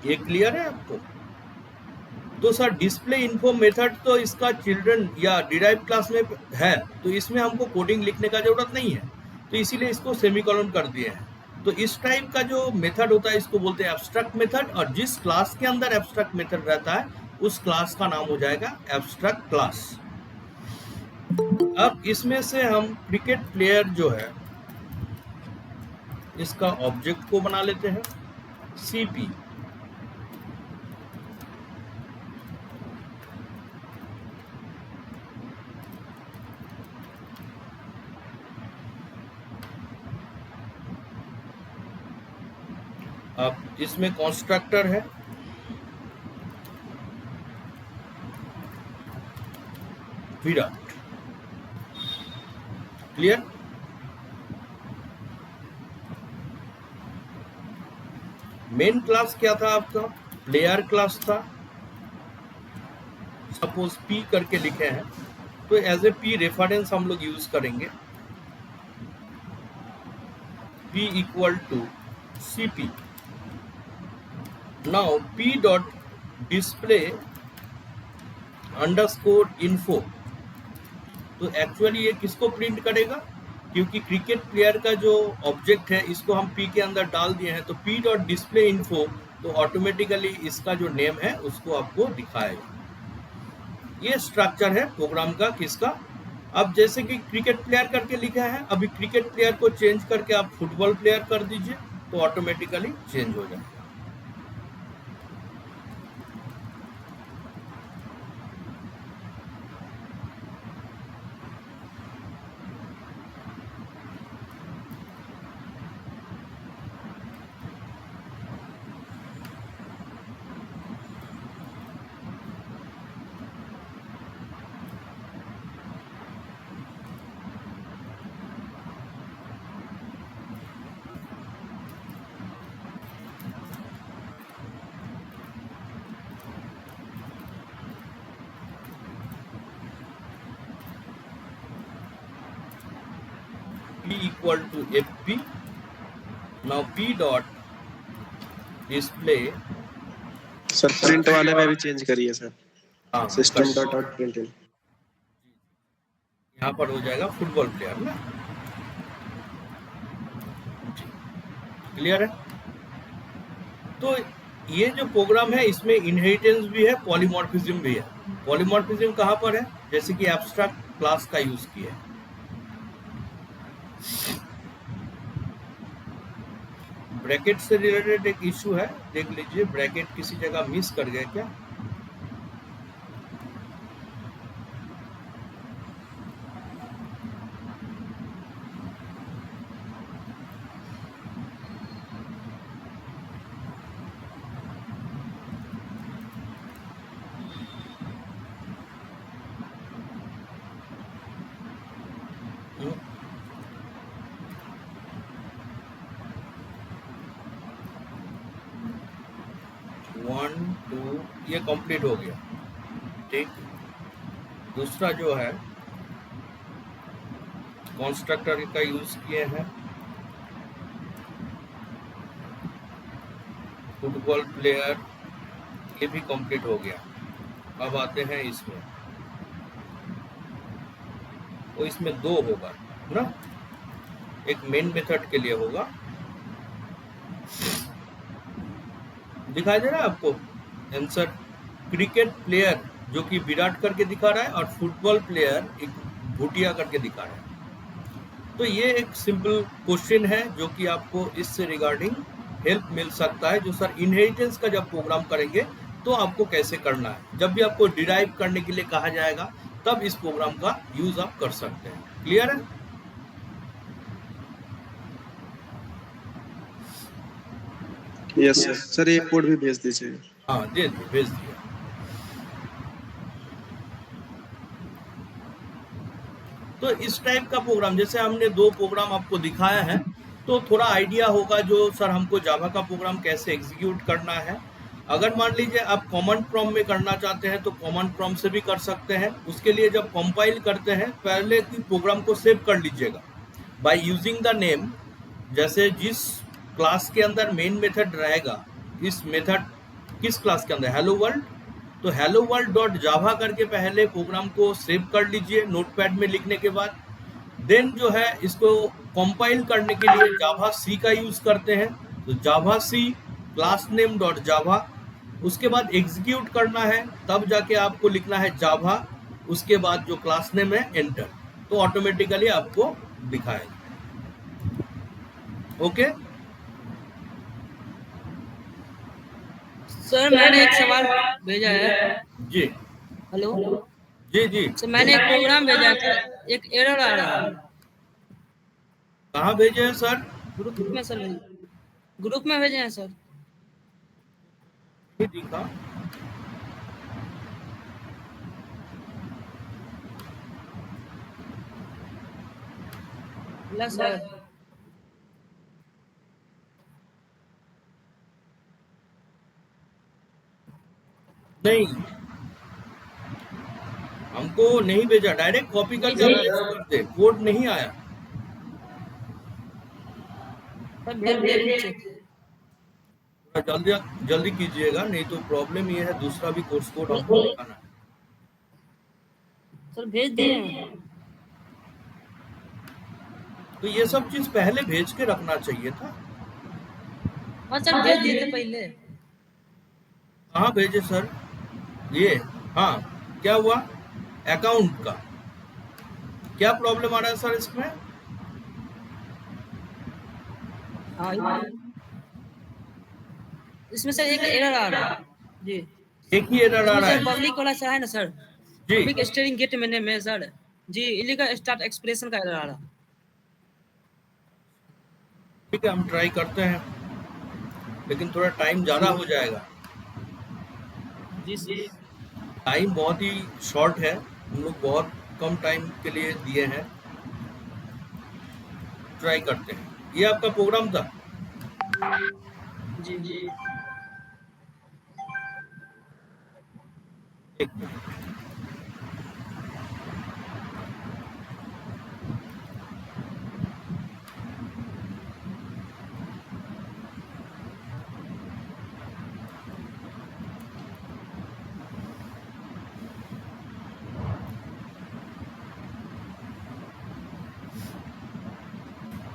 ये क्लियर है आपको? तो सर डिस्प्ले इन्फो मेथड तो इसका चिल्ड्रन या डिराइव क्लास में है, तो इसमें हमको कोडिंग लिखने का जरूरत नहीं है, तो इसीलिए इसको सेमीकोलन कर दिए हैं। तो इस टाइप का जो मेथड होता है इसको बोलते हैं एब्स्ट्रैक्ट मेथड, और जिस क्लास के अंदर एब्स्ट्रैक्ट मेथड रहता है उस क्लास का नाम हो जाएगा एब्स्ट्रैक्ट क्लास। अब इसमें से हम क्रिकेट प्लेयर जो है इसका ऑब्जेक्ट को बना लेते हैं सीपी। अब इसमें कंस्ट्रक्टर है, विराट। क्लियर? मेन क्लास क्या था आपका? प्लेयर क्लास था। सपोज पी करके लिखे हैं तो एज ए पी रेफरेंस हम लोग यूज करेंगे, P equal to CP. Now P dot display underscore info, तो एक्चुअली ये किसको प्रिंट करेगा? क्योंकि क्रिकेट प्लेयर का जो ऑब्जेक्ट है इसको हम पी के अंदर डाल दिए हैं, तो पी डॉट डिस्प्ले इन्फो तो ऑटोमेटिकली इसका जो नेम है उसको आपको दिखाएगा। ये स्ट्रक्चर है प्रोग्राम का किसका? अब जैसे कि क्रिकेट प्लेयर करके लिखा है, अभी क्रिकेट प्लेयर को चेंज करके आप फुटबॉल प्लेयर कर दीजिए तो ऑटोमेटिकली चेंज हो जाएगा। P equal to FP. Now P dot display. Sir print वाले में भी चेंज करिए सर, हाँ, सिस्टम डॉट आउट प्रिंट। यहाँ पर हो जाएगा फुटबॉल प्लेयर ना। क्लियर है? तो ये जो प्रोग्राम है इसमें इनहेरिटेंस भी है, पॉलीमॉर्फिज्म भी है। पॉलीमॉर्फिज्म कहाँ पर है? जैसे कि एब्स्ट्रैक्ट क्लास का यूज किया है। ब्रैकेट से रिलेटेड एक इशू है, देख लीजिए ब्रैकेट किसी जगह मिस कर गए क्या। वन टू, ये कंप्लीट हो गया। ठीक, दूसरा जो है कंस्ट्रक्टर का यूज किए हैं, फुटबॉल प्लेयर, ये भी कंप्लीट हो गया। अब आते हैं इसमें, तो इसमें दो होगा ना, एक मेन मेथड के लिए होगा, दिखाई दे रहा है आपको आंसर। क्रिकेट प्लेयर जो कि विराट करके दिखा रहा है और फुटबॉल प्लेयर एक भूटिया करके दिखा रहा है। तो ये एक सिंपल क्वेश्चन है जो कि आपको इससे रिगार्डिंग हेल्प मिल सकता है, जो सर इनहेरिटेंस का जब प्रोग्राम करेंगे तो आपको कैसे करना है, जब भी आपको डिराइव करने के लिए कहा जाएगा तब इस प्रोग्राम का यूज आप कर सकते हैं। क्लियर है? यस सर, ये कोड भी भेज दीजिए। हाँ दे दिए, भेज दिया। तो इस टाइप का प्रोग्राम, जैसे हमने दो प्रोग्राम आपको दिखाया है, तो थोड़ा आइडिया होगा जो सर हमको जावा का प्रोग्राम कैसे एग्जीक्यूट करना है। अगर मान लीजिए आप कमांड प्रॉम्प्ट में करना चाहते हैं तो कमांड प्रॉम्प्ट से भी कर सकते हैं। उसके लिए जब कंपाइल करते हैं पहले की प्रोग्राम को सेव कर लीजिएगा बाय यूजिंग द नेम। जैसे जिस क्लास के अंदर मेन मेथड रहेगा, इस मेथड किस क्लास के अंदर, हेलो वर्ल्ड, तो हेलो वर्ल्ड डॉट जावा करके पहले प्रोग्राम को सेव कर लीजिए नोटपैड में लिखने के बाद। देन जो है इसको कंपाइल करने के लिए जावा सी का यूज करते हैं, तो जावा सी क्लास नेम डॉट जावा, उसके बाद एग्जीक्यूट करना है, तब जाके आपको लिखना है जावा, उसके बाद जो क्लास नेम है एंटर, तो ऑटोमेटिकली आपको दिखाएगा। ओके सर मैंने एक सवाल भेजा है। जी हेलो जी जी, सर, मैंने एक प्रोग्राम भेजा है, एक एरर आ रहा है। कहाँ भेजे हैं सर? ग्रुप में सर, ग्रुप में भेजे हैं सर। ये दिखा, ला सर, नहीं हमको नहीं भेजा, डायरेक्ट कॉपी करके आप पेस्ट कर दे, कोड नहीं आया। सर भेज दिया नीचे। थोड़ा जल्दी जल्दी कीजिएगा, नहीं तो प्रॉब्लम ये है दूसरा भी कोर्स कोड आपको दिखाना है। सर भेज दिए हैं। तो ये सब चीज पहले भेज के रखना चाहिए था। हाँ सर भेज दिए थे पहले। कहाँ भेजे सर? ये हाँ, क्या हुआ अकाउंट का, क्या प्रॉब्लम आ रहा है सर इसमें? हाँ इसमें सर एक एरर आ रहा है जी। एक ही एरर आ रहा है पब्लिक वाला सर है ना सर, जी। पब्लिक स्टेरिंग गेट मैंने में सर जी, इलीगल स्टार्ट एक्सप्रेशन का एरर आ रहा। ठीक है, हम ट्राई करते हैं, लेकिन थोड़ा टाइम ज्यादा हो जाएगा। जी टाइम बहुत ही शॉर्ट है, हम लोग बहुत कम टाइम के लिए दिए हैं। ट्राई करते हैं। ये आपका प्रोग्राम था? जी जी एक मिनट,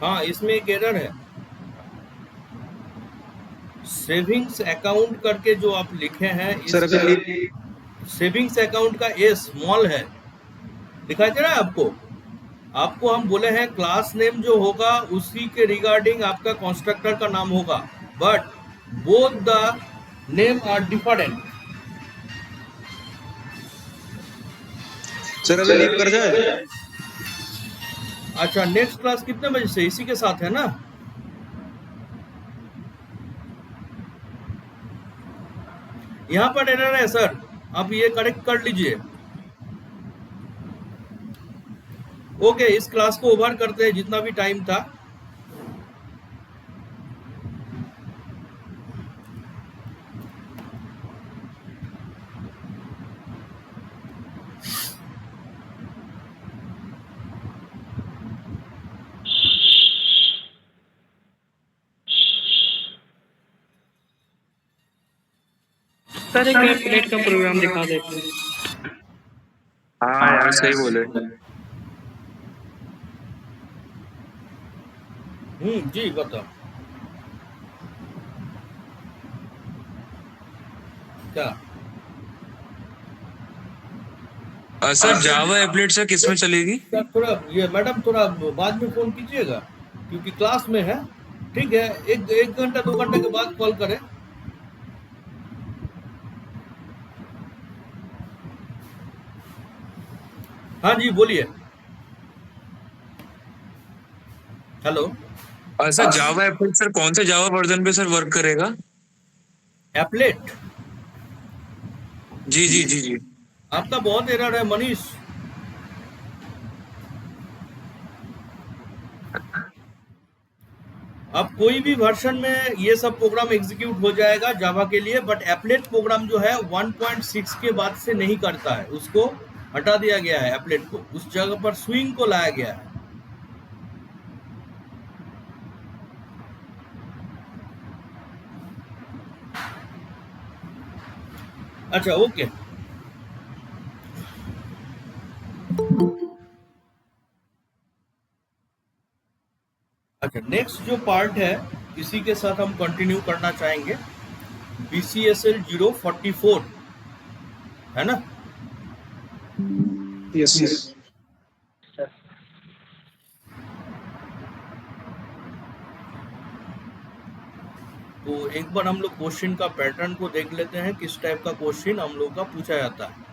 हाँ इसमें एक एरर है, सेविंग्स अकाउंट करके जो आप लिखे हैं, सर अगर सेविंग्स अकाउंट का ए स्मॉल है, दिखाई दे रहा है आपको? आपको हम बोले हैं क्लास नेम जो होगा उसी के रिगार्डिंग आपका कंस्ट्रक्टर का नाम होगा, but both the name are different. Sir अभी लीव कर जाए? अच्छा, नेक्स्ट क्लास कितने बजे से? इसी के साथ है ना? यहाँ पर एरर है सर, आप ये करेक्ट कर लीजिए। ओके, इस क्लास को ओवर करते हैं जितना भी टाइम था। सर एक एप्लेट का प्रोग्राम दिखा देते हैं। हाँ यार सही बोले। जी बताओ क्या? सर जावा एप्लेट सर किसमें चलेगी? सर थोड़ा ये मैडम थोड़ा बाद में फोन कीजिएगा क्योंकि क्लास में है, ठीक है? एक घंटा 2 घंटे के बाद कॉल करें। हाँ जी बोलिए। Hello sir Java applet sir कौन से जावा वर्जन पे सर वर्क करेगा? एप्लेट? जी जी जी जी। आपका बहुत एरर है मनीष। अब कोई भी वर्जन में ये सब प्रोग्राम एग्जीक्यूट हो जाएगा जावा के लिए, बट एप्लेट प्रोग्राम जो है 1.6 के बाद से नहीं करता है, उसको हटा दिया गया है। एप्लेट को उस जगह पर स्विंग को लाया गया है। अच्छा ओके, अच्छा नेक्स्ट जो पार्ट है इसी के साथ हम कंटिन्यू करना चाहेंगे। BCSL 044 है ना? Yes yes. तो एक बार हम लोग क्वेश्चन का पैटर्न को देख लेते हैं, किस टाइप का क्वेश्चन हम लोग का पूछा जाता है।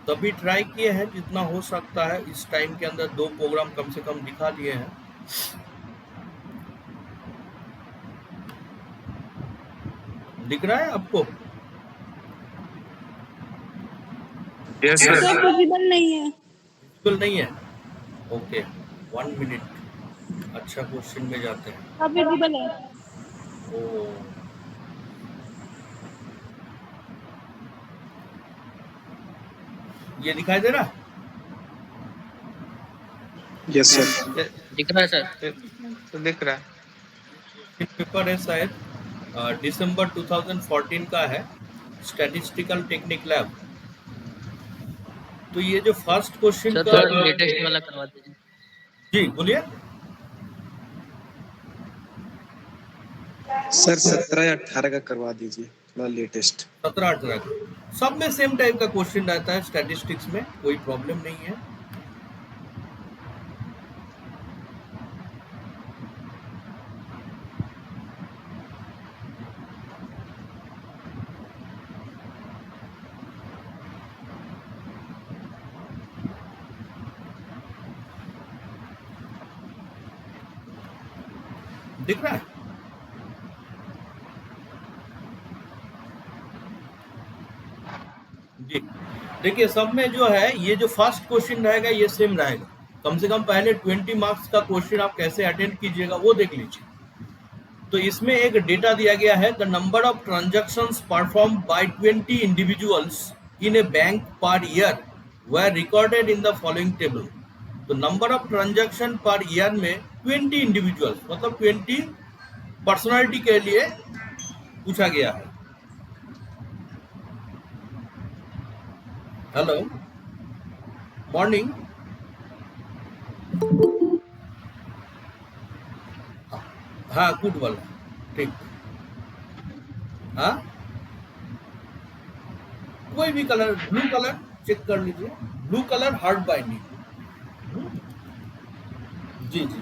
तभी ट्राई किए हैं जितना हो सकता है इस टाइम के अंदर 2 प्रोग्राम कम से कम दिखा दिए हैं। दिख रहा है आपको? Yes sir. सर पॉसिबल नहीं है। बिल्कुल नहीं है। ओके 1 मिनट, अच्छा क्वेश्चन में जाते हैं। हाँ विजिबल है। ओ ये दिखाई दे रहा? Yes sir. दिख रहा है सर? तो दिख रहा है। पेपर है शायद दिसंबर 2014 का है, स्टैटिस्टिकल टेक्निक लैब। तो ये जो फर्स्ट क्वेश्चन सर का थोड़ा लेटेस्ट वाला करवा दीजिए। जी बोलिए। सर 17 या 18 का करवा दीजिए, थोड़ा लेटेस्ट। 17-18 का सब में सेम टाइप का क्वेश्चन रहता है, स्टैटिस्टिक्स में कोई प्रॉब्लम नहीं है। दिख रहा है? जी देखिए, सब में जो है ये जो फर्स्ट क्वेश्चन रहेगा ये सेम रहेगा। कम से कम पहले 20 मार्क्स का क्वेश्चन आप कैसे अटेंड कीजिएगा वो देख लीजिए। तो इसमें एक डेटा दिया गया है, the number of transactions perform by 20 individuals in a bank per year were recorded in the following table. तो number of transaction per year में 20 इंडिविजुअल्स मतलब 20 पर्सनालिटी के लिए पूछा गया है। Hello, morning. हाँ, गुड वाला, ठीक। हाँ, कोई भी कलर, ब्लू कलर चेक कर लीजिए, ब्लू कलर हार्ड बाइंडिंग। जी जी,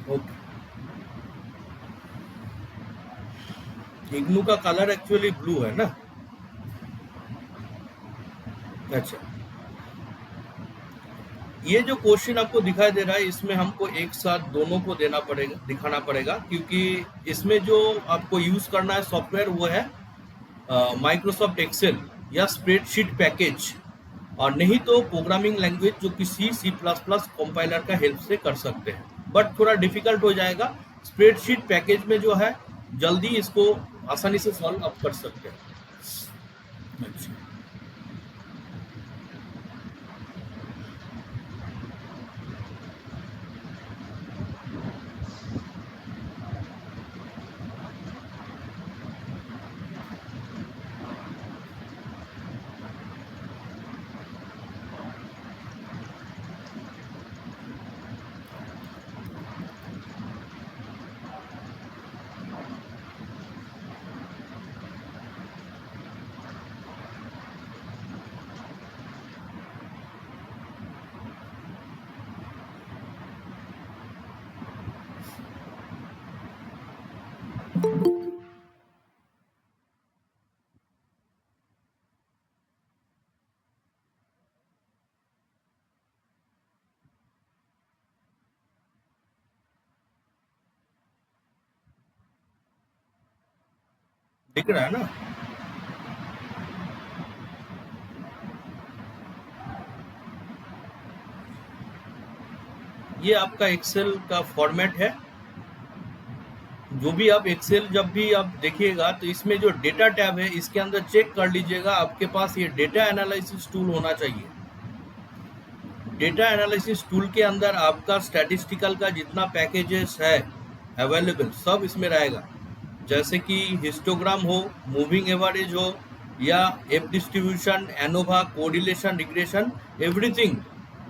ओके। इग्नू का कलर एक्चुअली ब्लू है ना? अच्छा, ये जो क्वेश्चन आपको दिखाई दे रहा है, इसमें हमको एक साथ दोनों को देना पड़ेगा, दिखाना पड़ेगा, क्योंकि इसमें जो आपको यूज करना है सॉफ्टवेयर वो है माइक्रोसॉफ्ट एक्सेल या स्प्रेडशीट पैकेज, और नहीं तो प्रोग्रामिंग लैंग्वेज जो कि C++ कंपाइलर का हेल्प से कर सकते हैं, बट थोड़ा डिफिकल्ट हो जाएगा। स्प्रेडशीट पैकेज में जो है जल्दी इसको आसानी से सॉल्व आप कर सकते हैं। अच्छा, दिख रहा है ना? ये आपका एक्सेल का फॉर्मेट है। जो भी आप एक्सेल जब भी आप देखिएगा तो इसमें जो डेटा टैब है इसके अंदर चेक कर लीजिएगा, आपके पास ये डेटा एनालिसिस टूल होना चाहिए। डेटा एनालिसिस टूल के अंदर आपका स्टैटिस्टिकल का जितना पैकेजेस है अवेलेबल सब इसमें रहेगा, जैसे कि हिस्टोग्राम हो, मूविंग एवरेज हो, या F distribution, ANOVA, correlation, regression, everything.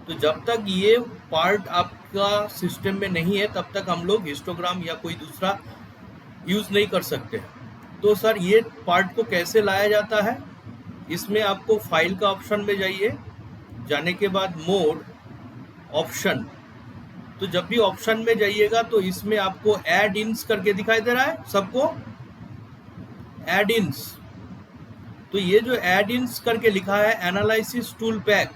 तो जब तक ये पार्ट आपका सिस्टम में नहीं है तब तक हम लोग हिस्टोग्राम या कोई दूसरा यूज़ नहीं कर सकते। तो सर ये पार्ट को कैसे लाया जाता है, इसमें आपको फाइल का ऑप्शन में जाइए, जाने के बाद मोड ऑप्शन, तो जब भी ऑप्शन में जाइएगा तो इसमें आपको ऐड इन्स करके दिखाई दे रहा है सबको, ऐड इन्स। तो ये जो ऐड इन्स करके लिखा है एनालिसिस टूल पैक,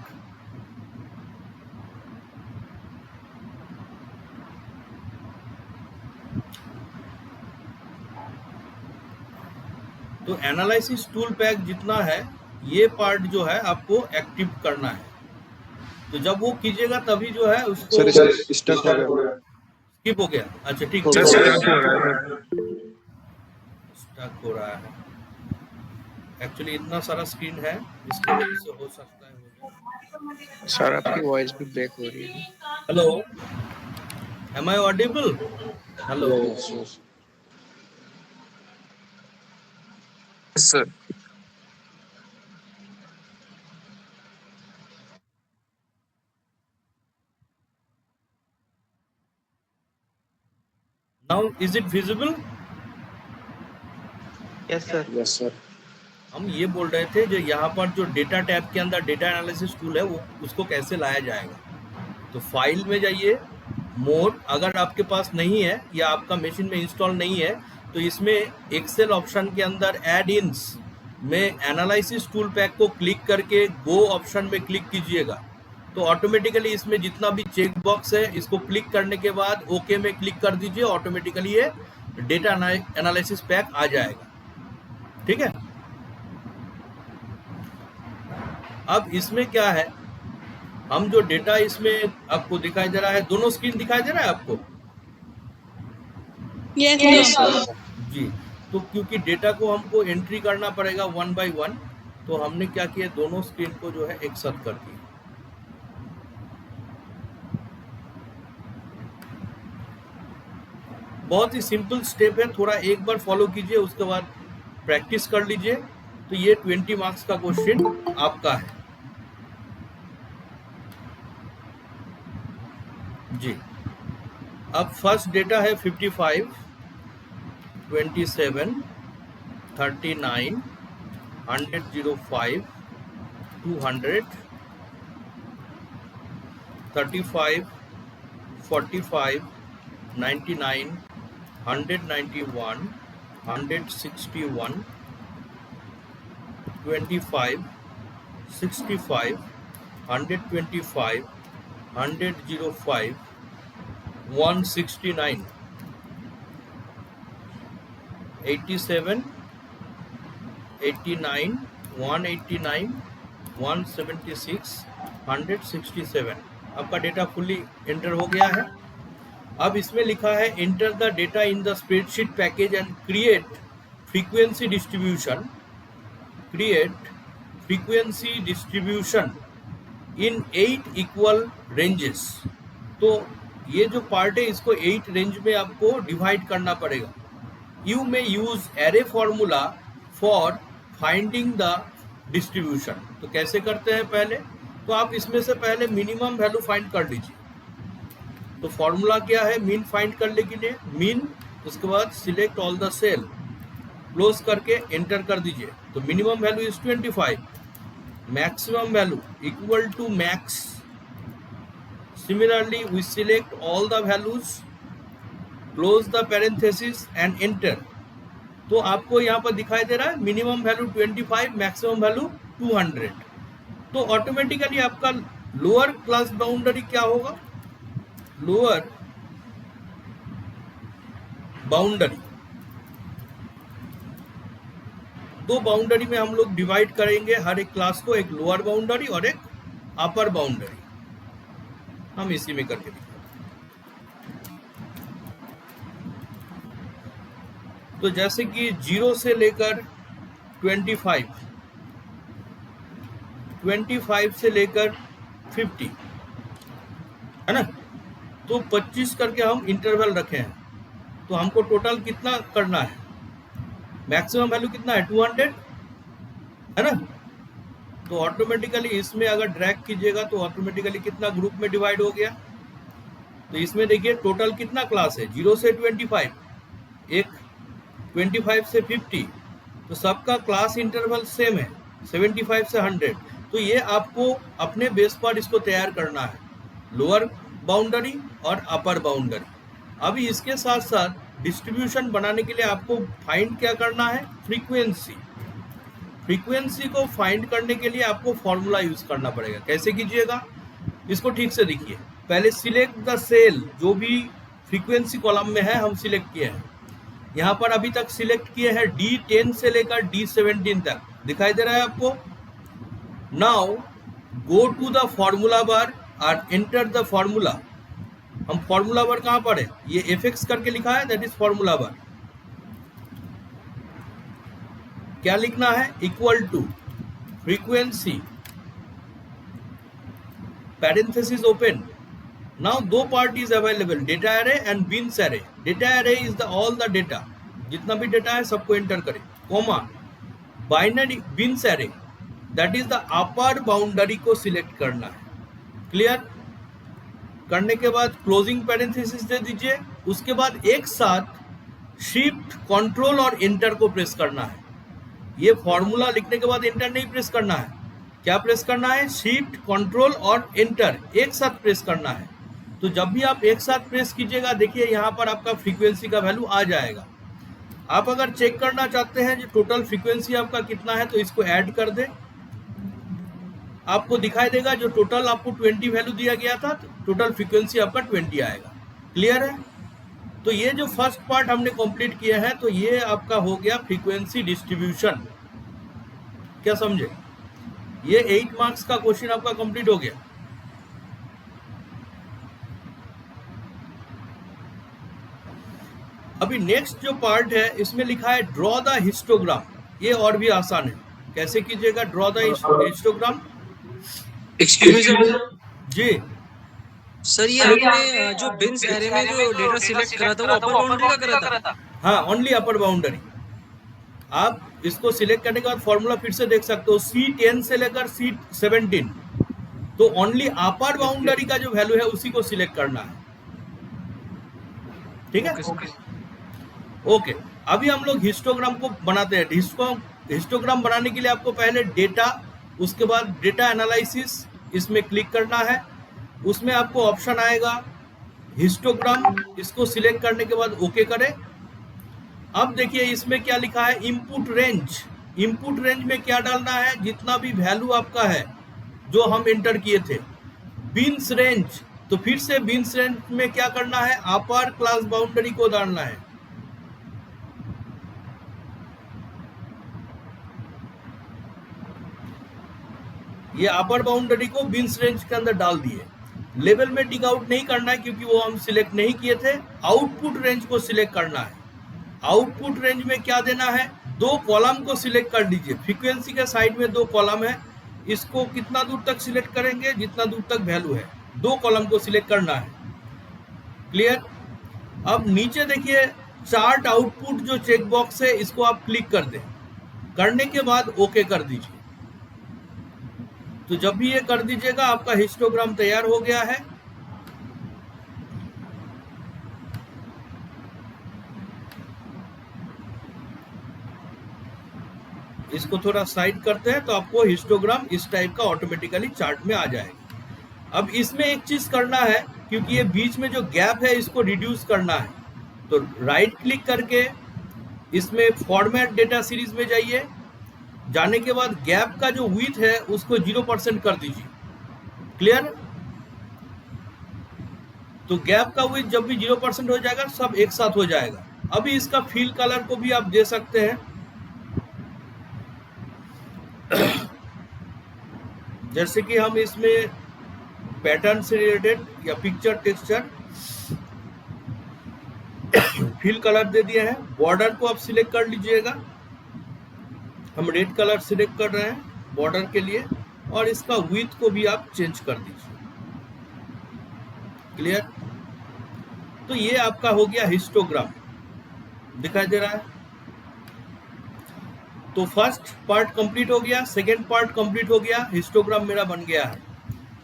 तो एनालिसिस टूल पैक जितना है ये पार्ट जो है आपको एक्टिव करना है। तो जब वो कीजिएगा तभी जो है उसको सर स्टक हो गया, स्किप हो गया। अच्छा ठीक, सर, स्टक हो रहा है। एक्चुअली इतना सारा स्क्रीन है, इसकी वजह से हो सकता है। सर आपकी वॉइस भी ब्रेक हो रही है। Hello, am I audible? Hello, sir now is it visible? Yes sir. Yes sir. हम ये बोल रहे थे जो यहाँ पर जो डेटा टैब के अंदर डेटा एनालिसिस टूल है वो उसको कैसे लाया जाएगा। तो फाइल में जाइए, मोड, अगर आपके पास नहीं है या आपका मशीन में इंस्टॉल नहीं है तो इसमें एक्सेल ऑप्शन के अंदर ऐड इन्स में एनालिसिस टूल पैक को क्लिक करके गो ऑप्शन में क्लिक कीजिएगा, तो ऑटोमेटिकली इसमें जितना भी चेक बॉक्स है इसको क्लिक करने के बाद ओके में क्लिक कर दीजिए, ऑटोमेटिकली ये डेटा एनालिसिस पैक आ जाएगा। ठीक है, अब इसमें क्या है, हम जो डेटा इसमें आपको दिखाई दे रहा है, दोनों स्क्रीन दिखाई दे रहा है आपको? Yes, sir. जी। तो क्योंकि डेटा को हमको एंट्री करना पड़ेगा 1 बाय 1, तो हमने क्या किया, दोनों स्क्रीन को जो है एक साथ कर दिया। बहुत ही सिंपल स्टेप है, थोड़ा एक बार फॉलो कीजिए, उसके बाद प्रैक्टिस कर लीजिए। तो ये 20 मार्क्स का क्वेश्चन आपका है जी। अब फर्स्ट डेटा है 55, 27, 39, 105, 200, 35, 45, 99, 191, 161, 25, 65, 125, 105, 169, 87, 89, 189, 176, 167। आपका डेटा फुल्ली एंटर हो गया है। अब इसमें लिखा है enter the data in the spreadsheet package and create frequency distribution in 8 equal ranges. तो ये जो पार्ट है इसको 8 रेंज में आपको डिवाइड करना पड़ेगा। You may use array formula for finding the distribution. तो कैसे करते हैं पहले, तो आप इसमें से पहले मिनिमम वैल्यू फाइंड कर लीजिए। तो फॉर्मूला क्या है, मीन फाइंड करने के लिए मीन, उसके बाद select all the cell, close करके एंटर कर दीजिए। तो minimum value is 25, maximum value equal to max. Similarly, we select all the values, close the parenthesis and enter. तो आपको यहाँ पर दिखाई दे रहा है मिनिमम वैल्यू 25, मैक्सिमम वैल्यू 200। तो ऑटोमेटिकली आपका लोअर क्लास बाउंड्री क्या होगा, लोअर बाउंड्री, दो बाउंड्री में हम लोग डिवाइड करेंगे हर एक क्लास को, एक लोअर बाउंड्री और एक अपर बाउंड्री। हम इसी में करके दिखाते। तो जैसे कि 0 से लेकर 25, 25 से लेकर 50 है ना, तो 25 करके हम इंटरवल रखे हैं। तो हमको टोटल कितना करना है, मैक्सिमम वैल्यू कितना है 200 है ना। तो ऑटोमेटिकली इसमें अगर ड्रैग कीजिएगा तो ऑटोमेटिकली कितना ग्रुप में डिवाइड हो गया। तो इसमें देखिए टोटल कितना क्लास है, 0 से 25, एक 25 से 50, तो सबका क्लास इंटरवल सेम है 75 से 100। तो ये आपको अपने बेस पर इसको तैयार करना है, लोअर बाउंड्री और अपर बाउंड्री। अभी इसके साथ साथ डिस्ट्रीब्यूशन बनाने के लिए आपको फाइंड क्या करना है, फ्रीक्वेंसी। फ्रीक्वेंसी को फाइंड करने के लिए आपको फॉर्मूला यूज करना पड़ेगा। कैसे कीजिएगा, इसको ठीक से देखिए। पहले सिलेक्ट द सेल, जो भी फ्रीक्वेंसी कॉलम में है हम सिलेक्ट किए हैं। यहाँ पर अभी तक सिलेक्ट किए हैं D10 से लेकर D17 तक, दिखाई दे रहा है आपको। Now go to the formula bar और एंटर द फॉर्मूला। हम फॉर्मूला बार कहाँ पर है, ये FX करके लिखा है, दैट इज फॉर्मूला बार। क्या लिखना है, equal to frequency parenthesis open. Now दो part is available, data array and bins array. Data array is the all the data, जितना भी डेटा है सबको एंटर करें, comma binary bins array, that is the upper boundary को select करना है। Clear करने के बाद क्लोजिंग पैरेंथेसिस दे दीजिए। उसके बाद एक साथ शिफ्ट, कंट्रोल और एंटर को प्रेस करना है। ये फॉर्मूला लिखने के बाद एंटर नहीं प्रेस करना है, क्या प्रेस करना है, शिफ्ट, कंट्रोल और एंटर एक साथ प्रेस करना है। तो जब भी आप एक साथ प्रेस कीजिएगा, देखिए यहाँ पर आपका फ्रीक्वेंसी का वैल्यू आ जाएगा। आप अगर चेक करना चाहते हैं जो टोटल फ्रीक्वेंसी आपका कितना है, तो इसको ऐड कर दे, आपको दिखाई देगा जो टोटल आपको 20 वैल्यू दिया गया था, टोटल फ्रीक्वेंसी आपका 20 आएगा। क्लियर है। तो ये जो फर्स्ट पार्ट हमने कंप्लीट किया है, तो ये आपका हो गया फ्रीक्वेंसी डिस्ट्रीब्यूशन। क्या समझे, ये 8 मार्क्स का क्वेश्चन आपका कंप्लीट हो गया। अभी नेक्स्ट जो पार्ट है इसमें लिखा है ड्रॉ द हिस्टोग्राम। ये और भी आसान है। कैसे कीजिएगा draw the histogram? Excuse me sir, जी सर ये आपने जो बिन्स एरे में जो डेटा सिलेक्ट करा था वो अपर बाउंड्री का करा था? हाँ, ओनली अपर बाउंड्री। आप इसको सिलेक्ट करने के बाद फॉर्मूला फिर से देख सकते हो, C10 से लेकर C17, तो ओनली अपर बाउंड्री का जो वैल्यू है उसी को सिलेक्ट करना है। ठीक है, ओके। अभी हम लोग हिस्टोग्राम को बनाते हैं। हिस्टोग्राम बनाने के लिए आपको पहले डेटा, उसके बाद डेटा एनालिसिस, इसमें क्लिक करना है। उसमें आपको ऑप्शन आएगा हिस्टोग्राम, इसको सिलेक्ट करने के बाद ओके करें। अब देखिए इसमें क्या लिखा है, इनपुट रेंज। इनपुट रेंज में क्या डालना है, जितना भी वैल्यू आपका है जो हम एंटर किए थे। बिन्स रेंज, तो फिर से बिन्स रेंज में क्या करना है, अपर क्लास बाउंड्री को डालना है। ये अपर बाउंड्री को बिन्स रेंज के अंदर डाल दिए। लेवल में टिक आउट नहीं करना है क्योंकि वो हम सिलेक्ट नहीं किए थे। आउटपुट रेंज को सिलेक्ट करना है। आउटपुट रेंज में क्या देना है, 2 कॉलम को सिलेक्ट कर दीजिए। फ्रीक्वेंसी के साइड में 2 कॉलम है, इसको कितना दूर तक सिलेक्ट करेंगे, जितना दूर तक वैल्यू है, 2 कॉलम को सिलेक्ट करना है। क्लियर? अब नीचे देखिए चार्ट आउटपुट जो चेक बॉक्स है, इसको आप क्लिक कर दें। करने के बाद ओके कर दीजिए। तो जब भी ये कर दीजिएगा आपका हिस्टोग्राम तैयार हो गया है। इसको थोड़ा साइड करते हैं तो आपको हिस्टोग्राम इस टाइप का ऑटोमेटिकली चार्ट में आ जाएगा। अब इसमें एक चीज करना है, क्योंकि ये बीच में जो गैप है इसको रिड्यूस करना है, तो राइट क्लिक करके इसमें फॉर्मेट डेटा सीरीज में जाइए। जाने के बाद गैप का जो विड्थ है उसको 0% कर दीजिए। क्लियर? तो गैप का विड्थ जब भी 0% हो जाएगा सब एक साथ हो जाएगा। अभी इसका फील कलर को भी आप दे सकते हैं। जैसे कि हम इसमें पैटर्न से रिलेटेड या पिक्चर टेक्सचर फील कलर दे दिए हैं। बॉर्डर को आप सिलेक्ट कर लीजिएगा। हम रेड कलर सिलेक्ट कर रहे हैं बॉर्डर के लिए, और इसका विड्थ को भी आप चेंज कर दीजिए। क्लियर? तो ये आपका हो गया हिस्टोग्राम, दिखाई दे रहा है। तो फर्स्ट पार्ट कंप्लीट हो गया, सेकेंड पार्ट कंप्लीट हो गया, हिस्टोग्राम मेरा बन गया है।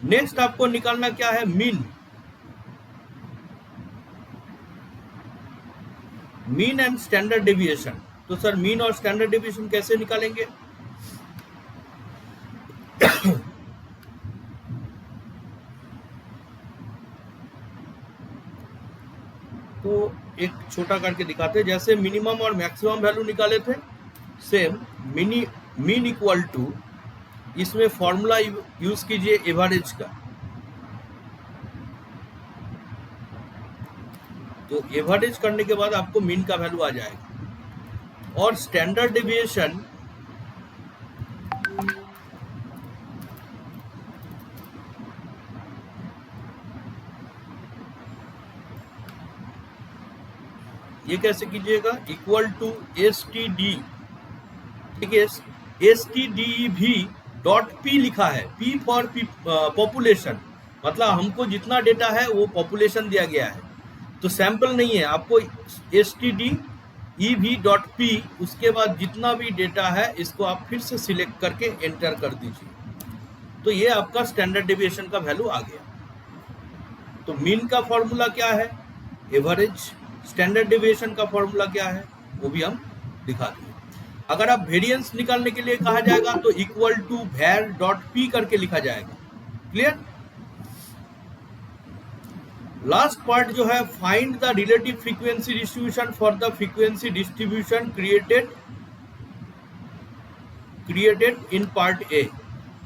नेक्स्ट आपको निकालना क्या है, मीन एंड स्टैंडर्ड डेविएशन। तो सर मीन और स्टैंडर्ड डेविएशन कैसे निकालेंगे? तो एक छोटा करके दिखाते हैं। जैसे मिनिमम और मैक्सिमम वैल्यू निकाले थे, सेम मीन इक्वल टू, इसमें फॉर्मूला यूज कीजिए एवरेज का। तो एवरेज करने के बाद आपको मीन का वैल्यू आ जाएगा। और स्टैंडर्ड डेविएशन ये कैसे कीजिएगा, इक्वल टू STD, ठीक है, STDEV.P लिखा है, P फॉर पॉपुलेशन, मतलब हमको जितना डेटा है वो पॉपुलेशन दिया गया है, तो सैंपल नहीं है। आपको STDEV.P, उसके बाद जितना भी डेटा है इसको आप फिर से सिलेक्ट करके एंटर कर दीजिए। तो ये आपका स्टैंडर्ड डेविएशन का वैल्यू आ गया। तो मीन का फॉर्मूला क्या है, एवरेज। स्टैंडर्ड डेविएशन का फॉर्मूला क्या है वो भी हम दिखा दिए। अगर आप वेरिएंस निकालने के लिए कहा जाएगा तो इक्वल टू var.p करके लिखा जाएगा। क्लियर? लास्ट पार्ट जो है, find the relative frequency distribution for the frequency distribution created in part A.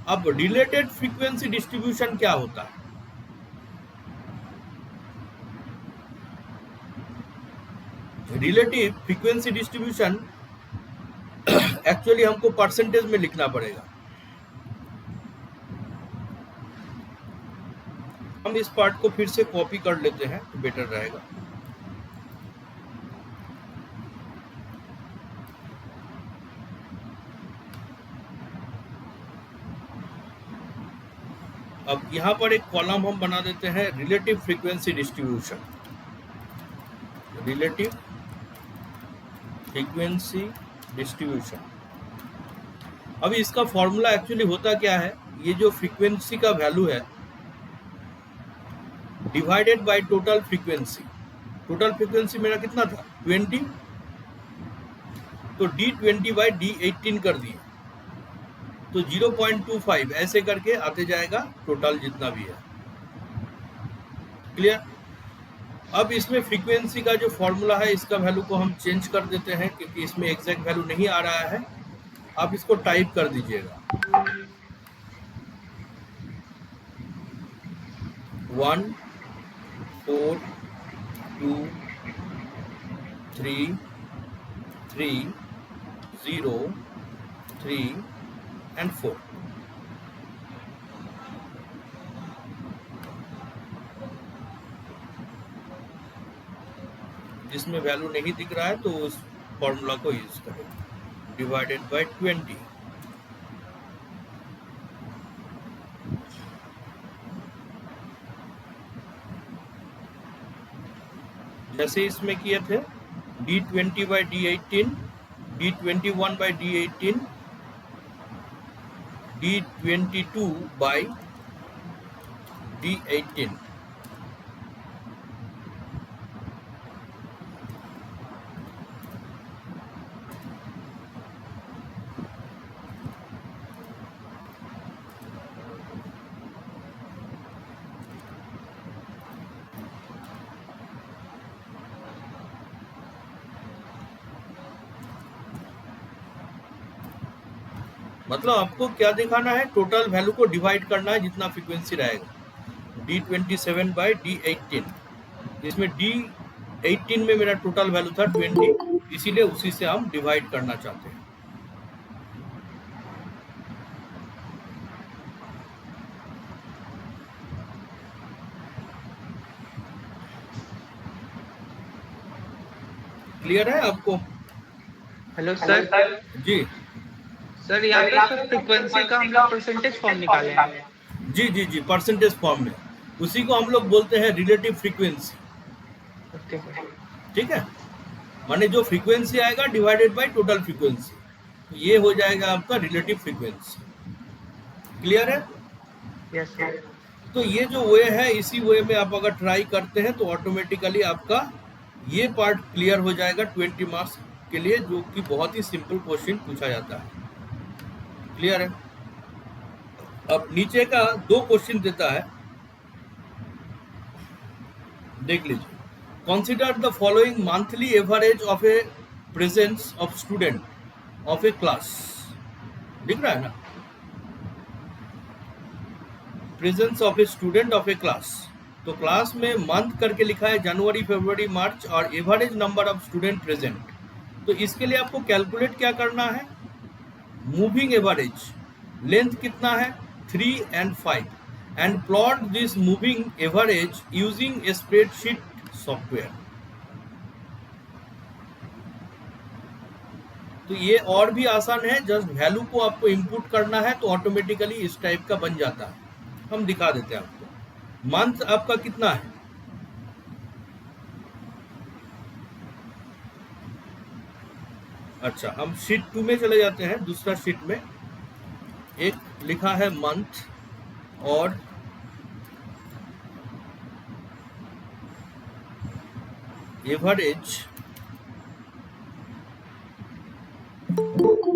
अब रिलेटेड फ्रीक्वेंसी डिस्ट्रीब्यूशन क्या होता है? रिलेटिव फ्रीक्वेंसी डिस्ट्रीब्यूशन एक्चुअली हमको परसेंटेज में लिखना पड़ेगा। हम इस पार्ट को फिर से कॉपी कर लेते हैं तो बेटर रहेगा। अब यहाँ पर एक कॉलम हम बना देते हैं relative frequency distribution. Relative frequency distribution. अभी इसका फॉर्मूला एक्चुअली होता क्या है, ये जो फ्रीक्वेंसी का वैल्यू है divided by total frequency. Total frequency मेरा कितना था 20, तो D20 बाई D18 कर दिए तो 0.25 ऐसे करके आते जाएगा टोटल जितना भी है। क्लियर। अब इसमें फ्रीक्वेंसी का जो फॉर्मूला है इसका वैल्यू को हम चेंज कर देते हैं क्योंकि इसमें एग्जैक्ट वैल्यू नहीं आ रहा है। आप इसको टाइप कर दीजिएगा 1 4 2 3 3 0 3 and 4। जिसमें वैल्यू नहीं दिख रहा है तो उस फॉर्मूला को यूज करें डिवाइडेड बाय 20। जैसे इसमें किए थे D20 by D18, D21 by D18, D22 by D18। मतलब आपको क्या दिखाना है, टोटल वैल्यू को डिवाइड करना है जितना फ्रीक्वेंसी रहेगा। D27 बाई D18, इसमें D18 में मेरा टोटल वैल्यू था 20, इसीलिए उसी से हम डिवाइड करना चाहते हैं। क्लियर है आपको? Hello sir. जी सर यहाँ पे सर फ्रीक्वेंसी का हम लोग परसेंटेज फॉर्म निकाले हैं। जी जी जी, परसेंटेज फॉर्म में उसी को हम लोग बोलते हैं रिलेटिव फ्रीक्वेंसी। Okay sir. ठीक है, माने जो फ्रीक्वेंसी आएगा डिवाइडेड बाय टोटल फ्रीक्वेंसी, तो ये हो जाएगा आपका रिलेटिव फ्रीक्वेंसी। क्लियर है? Yes sir. तो ये जो वे है, इसी वे में आप अगर ट्राई करते हैं तो ऑटोमेटिकली आपका ये पार्ट क्लियर हो जाएगा 20 मार्क्स के लिए, जो कि बहुत ही सिंपल क्वेश्चन पूछा जाता है। क्लियर है? अब नीचे का 2 क्वेश्चन देता है, देख लीजिए। Consider the following monthly average of A presence of student of A class. दिख रहा है ना, presence of a student of A class. तो क्लास में मंथ करके लिखा है जनवरी, फरवरी, मार्च, और average number of student present. तो इसके लिए आपको कैलकुलेट क्या करना है, मूविंग एवरेज, लेंथ कितना है 3 and 5, and plot this moving average using A spreadsheet software. तो ये और भी आसान है, जस्ट वैल्यू को आपको इनपुट करना है तो ऑटोमेटिकली इस टाइप का बन जाता है। हम दिखा देते हैं आपको। मंथ आपका कितना है, अच्छा हम शीट 2 में चले जाते हैं। दूसरा शीट में एक लिखा है मंथ और average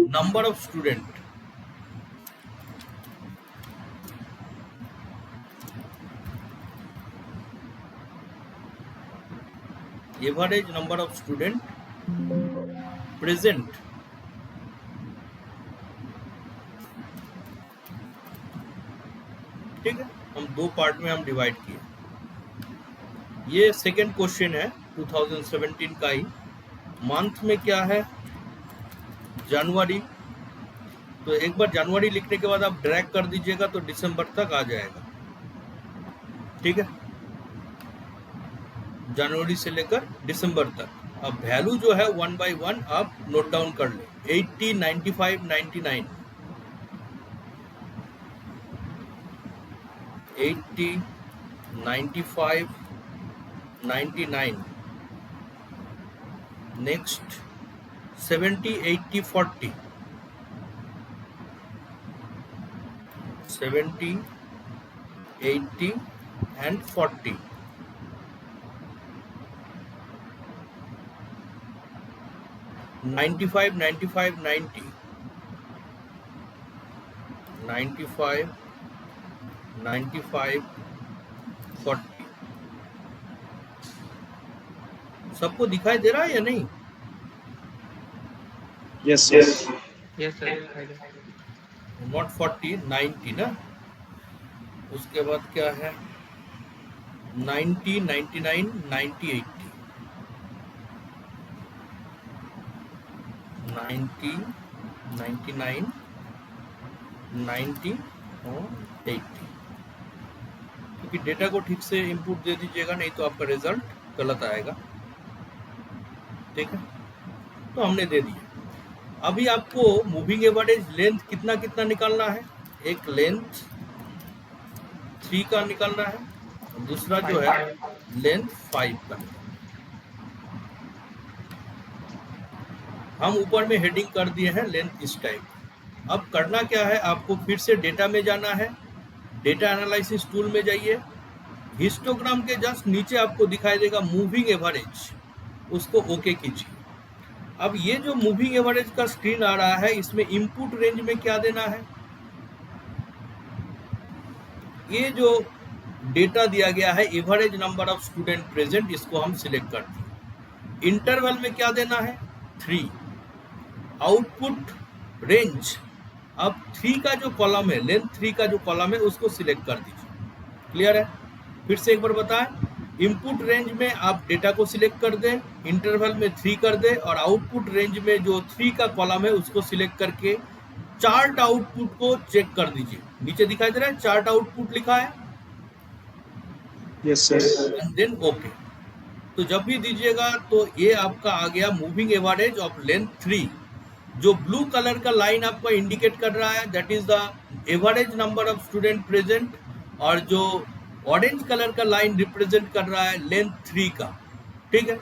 number of student. Average number of student present. ठीक है, हम 2 पार्ट में हम डिवाइड किए। ये सेकेंड क्वेश्चन है 2017 का ही। मंथ में क्या है, जनवरी। तो एक बार जनवरी लिखने के बाद आप ड्रैग कर दीजिएगा तो दिसंबर तक आ जाएगा। ठीक है, जनवरी से लेकर दिसंबर तक। अब वैल्यू जो है 1 by 1 आप नोट डाउन कर ले, 80, 95, 99। 80, 95, 99. Next 70, 80, 40. 70, 80 and 40. 95, 95, 90. 95, 95, 40. सबको दिखाई दे रहा है या नहीं? Yes sir. Yes sir. Not 40, 90 ना। उसके बाद क्या है? 90, 99, 90, 80. 90, 99, 90 और 80. क्योंकि डेटा को ठीक से इनपुट दे दीजिएगा, नहीं तो आपका रिजल्ट गलत आएगा। ठीक है, तो हमने दे दिया। अभी आपको मूविंग एवरेज लेंथ कितना कितना निकालना है? एक लेंथ 3 का निकालना है, दूसरा जो है लेंथ 5 का। हम ऊपर में हेडिंग कर दिए हैं लेंथ इस टाइप। अब करना क्या है, आपको फिर से डेटा में जाना है, डेटा एनालिसिस टूल में जाइए, हिस्टोग्राम के जस्ट नीचे आपको दिखाई देगा मूविंग एवरेज, उसको ओके कीजिए। अब ये जो मूविंग एवरेज का स्क्रीन आ रहा है, इसमें इनपुट रेंज में क्या देना है? ये जो डेटा दिया गया है average number of student present, इसको हम सिलेक्ट करते हैं। इंटरवल में क्या देना है? 3। आउटपुट रेंज, अब 3 का जो कॉलम है, लेंथ 3 का जो कॉलम है, उसको सिलेक्ट कर दीजिए। क्लियर है? फिर से एक बार बताएं, इनपुट रेंज में आप डेटा को सिलेक्ट कर दें, इंटरवल में 3 कर दें, और आउटपुट रेंज में जो 3 का कॉलम है उसको सिलेक्ट करके चार्ट आउटपुट को चेक कर दीजिए। नीचे दिखाई दे रहा है चार्ट आउटपुट लिखा है, yes sir. And then okay. तो जब भी दीजिएगा तो ये आपका आ गया मूविंग एवरेज ऑफ लेंथ 3। जो ब्लू कलर का लाइन आपका इंडिकेट कर रहा है, that is the average number of student present, और जो ऑरेंज कलर का लाइन रिप्रेजेंट कर रहा है लेंथ 3 का। ठीक है,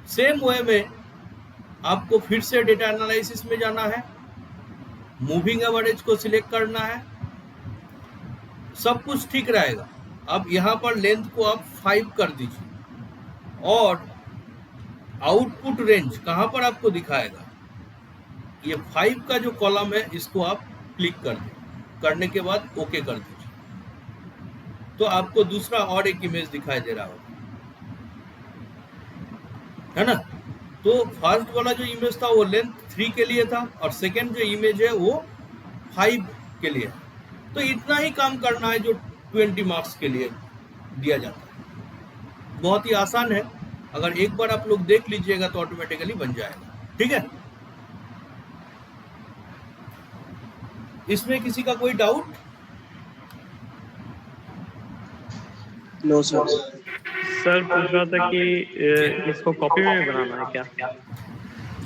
सेम वे में आपको फिर से डेटा एनालिसिस में जाना है, मूविंग एवरेज को सिलेक्ट करना है, सब कुछ ठीक रहेगा। अब यहाँ पर लेंथ को आप 5 कर दीजिए, और आउटपुट रेंज कहाँ पर आपको दिखाएगा? ये 5 का जो कॉलम है, इसको आप क्लिक कर दें। करने के बाद ओके कर दीजिए, तो आपको दूसरा और एक इमेज दिखाई दे रहा होगा, है ना? तो फर्स्ट वाला जो इमेज था वो लेंथ 3 के लिए था, और सेकेंड जो इमेज है वो 5 के लिए है। तो इतना ही काम करना है जो 20 मार्क्स के लिए दिया जाता है। बहुत ही आसान है, अगर एक बार आप लोग देख लीजिएगा तो ऑटोमेटिकली बन जाएगा। ठीक है, इसमें किसी का कोई डाउट? No sir. सर पूछ रहा था कि इसको कॉपी में बनाना है क्या?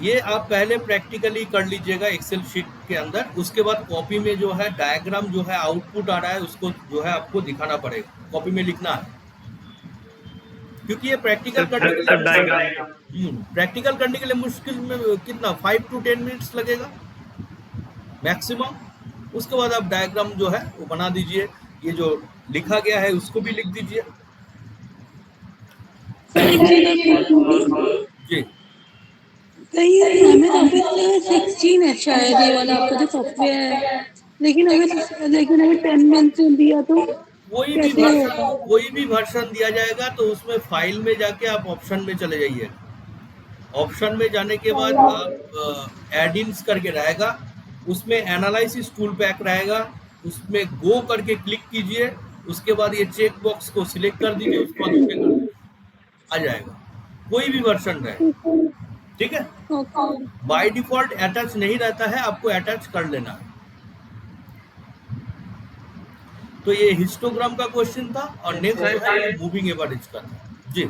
ये आप पहले प्रैक्टिकली कर लीजिएगा एक्सेल शीट के अंदर, उसके बाद कॉपी में जो है डायग्राम जो है आउटपुट आ रहा है, उसको जो है आपको दिखाना पड़ेगा, कॉपी में लिखना है, क्योंकि ये प्रैक्टिकल करने के लिए मुश्किल में कितना 5 to 10 मिनट्स लगेगा मैक्सिमम। उसके बाद आप डायग्राम जो है वो बना दीजिए, ये जो लिखा गया है उसको भी लिख दीजिए। जी हमें अभी 16 है शायद ये वाला आपका जो सॉफ्टवेयर है, लेकिन हमें 10 मंथ दिया तो कोई भी वर्जन दिया जाएगा तो उसमें फाइल में जाके आप ऑप्शन में चले जाइए। ऑप्शन में जाने के बाद आप एड-इन्स करके रहेगा, उसमें एनालिसिस टूल पैक रहेगा, उसमें गो करके क्लिक कीजिए, उसके बाद ये चेक बॉक्स को सिलेक्ट कर दीजिए, उसके बाद ओके कर दीजिए, आ जाएगा। कोई भी वर्जन रहे, ठीक है। बाय डिफॉल्ट अटैच नहीं रहता है, आपको अटैच कर लेना है। तो ये हिस्टोग्राम का क्वेश्चन था, और नेक्स्ट मूविंग एवरेज का था। जी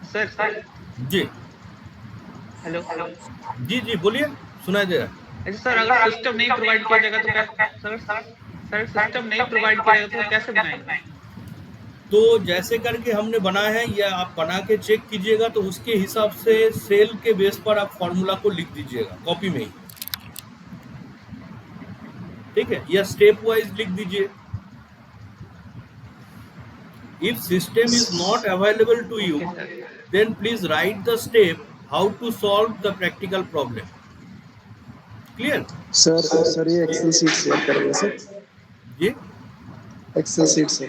सर जी हेलो जी जी बोलिए, सुनाई दे रहा है। सर अगर सिस्टम नहीं प्रोवाइड किया जाएगा तो क्या सर? सर सिस्टम नहीं प्रोवाइड करेगा तो कैसे बनाएंगे? तो जैसे करके हमने बनाया है, या आप बना के चेक कीजिएगा, तो उसके हिसाब से सेल के बेस पर आप फॉर्मूला को लिख दीजिएगा कॉपी में ही, ठीक है, या स्टेप वाइज लिख दीजिए। If system is not available to you, then please write the step how to solve the practical problem. Clear? Sir ये एक्सेल शीट शेयर करेंगे सर, जी एक्सेल शीट से।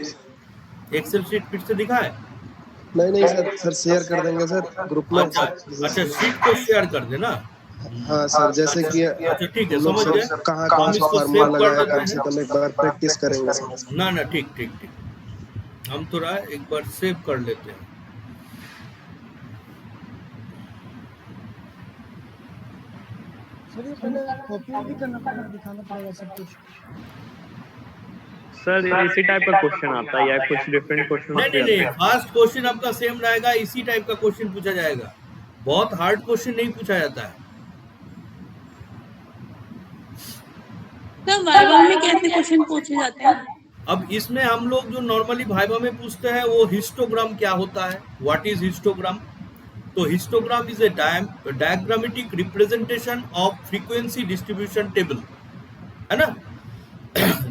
एक्सेल शीट फिर से दिखाए? नहीं सर शेयर कर देंगे सर ग्रुप में। अच्छा शीट को शेयर कर देना। हाँ सर, जैसे कि अच्छा ठीक है, समझ गए। कहाँ हम इसको फार्मूला सेव कर लगाया, देते कम से हैं। कम एक बार प्रैक्टिस करेंगे सर। ना ठीक, हम थोड़ा एक बार सेव कर लेते हैं। सर इसी टाइप का क्वेश्चन आता है या कुछ डिफरेंट क्वेश्चन? नहीं, फर्स्ट क्वेश्चन आपका सेम रहेगा, इसी टाइप का क्वेश्चन पूछा जाएगा। बहुत हार्ड क्वेश्चन नहीं पूछा जाता है। सर वाइवा में कैसे क्वेश्चन पूछे जाते हैं? अब इसमें हम लोग जो नॉर्मली वाइवा में पूछते हैं वो हिस्टोग्राम क्या होता है, व्हाट इज हिस्टोग्राम। तो histogram is a diagrammatic representation of frequency distribution table, है ना,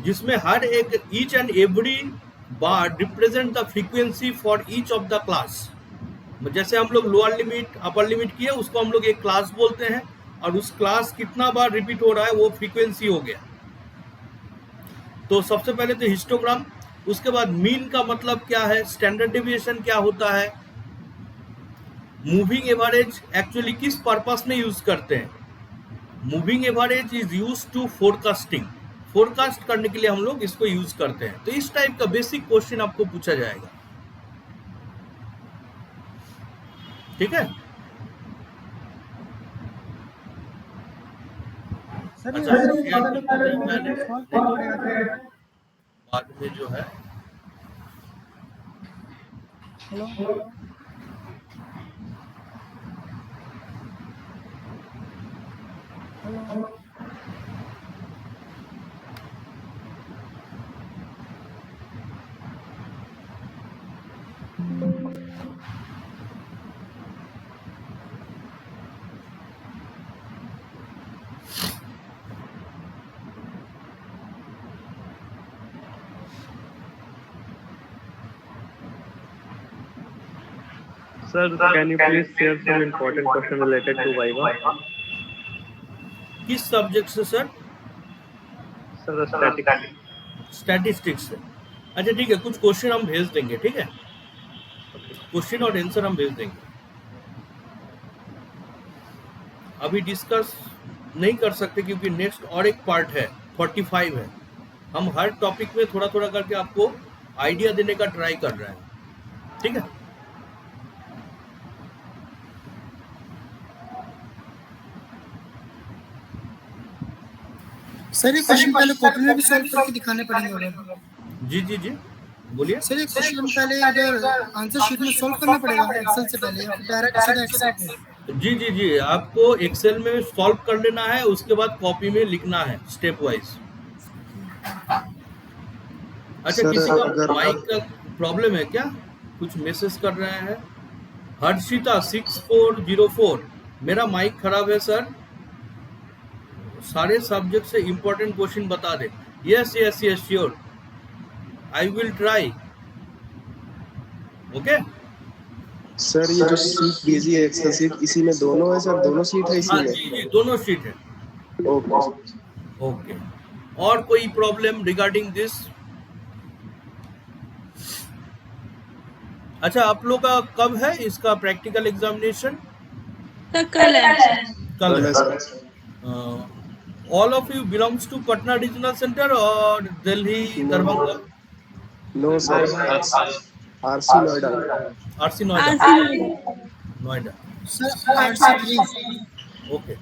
जिसमें हर एक each and every bar represent the frequency for each of the class. जैसे हम लोग लोअर लिमिट अपर लिमिट किए, उसको हम लोग एक क्लास बोलते हैं, और उस क्लास कितना बार रिपीट हो रहा है वो फ्रीक्वेंसी हो गया। तो सबसे पहले तो हिस्टोग्राम, उसके बाद मीन का मतलब क्या है, स्टैंडर्ड डेविएशन क्या होता है, मूविंग एवरेज एक्चुअली किस पर्पस में यूज करते हैं। Moving average is use to forecasting, forecast करने के लिए हम लोग इसको यूज करते हैं। तो इस टाइप का बेसिक क्वेश्चन आपको पूछा जाएगा, ठीक है। अच्छा, बाद में जो है Sir, can you please share some important question related to Viva? किस सब्जेक्ट से सर? Sir, स्टैटिस्टिक्स से। अच्छा ठीक है, कुछ क्वेश्चन हम भेज देंगे, ठीक है, क्वेश्चन और आंसर हम भेज देंगे। अभी डिस्कस नहीं कर सकते क्योंकि नेक्स्ट और एक पार्ट है, 45 है। हम हर टॉपिक में थोड़ा थोड़ा करके आपको आइडिया देने का ट्राई कर रहे हैं, ठीक है। सर ये क्वेश्चन पहले कॉपी में भी सॉल्व करके दिखाने पड़ेंगे? जी बोलिए। सर ये क्वेश्चन पहले अगर आंसर शीट में सॉल्व करना पड़ेगा एक्सेल से पहले, या डायरेक्ट सीधा एक्सेल पे? जी आपको एक्सेल में सॉल्व कर लेना है, उसके बाद कॉपी में लिखना है स्टेप वाइज। अच्छा, किसी का माइक का प्रॉब्लम है क्या? कुछ मैसेज कर रहे हैं। हर्षिता 6404, मेरा माइक खराब है सर, सारे सब्जेक्ट से इम्पोर्टेंट क्वेश्चन बता दे। Yes sure, I will try. Okay sir ये जो शीट भेजी है एक्सेल शीट, इसी में दोनों है सर? दोनों शीट है इसी में? जी दोनों शीट है। ओके और कोई प्रॉब्लम रिगार्डिंग दिस? अच्छा, आप लोग का कब है इसका प्रैक्टिकल एग्जामिनेशन? कल है sir. All of you belongs to Patna Regional Center or Delhi, Darbhanga? No sir, RC Noida. RC Noida. Sir RC3। Okay.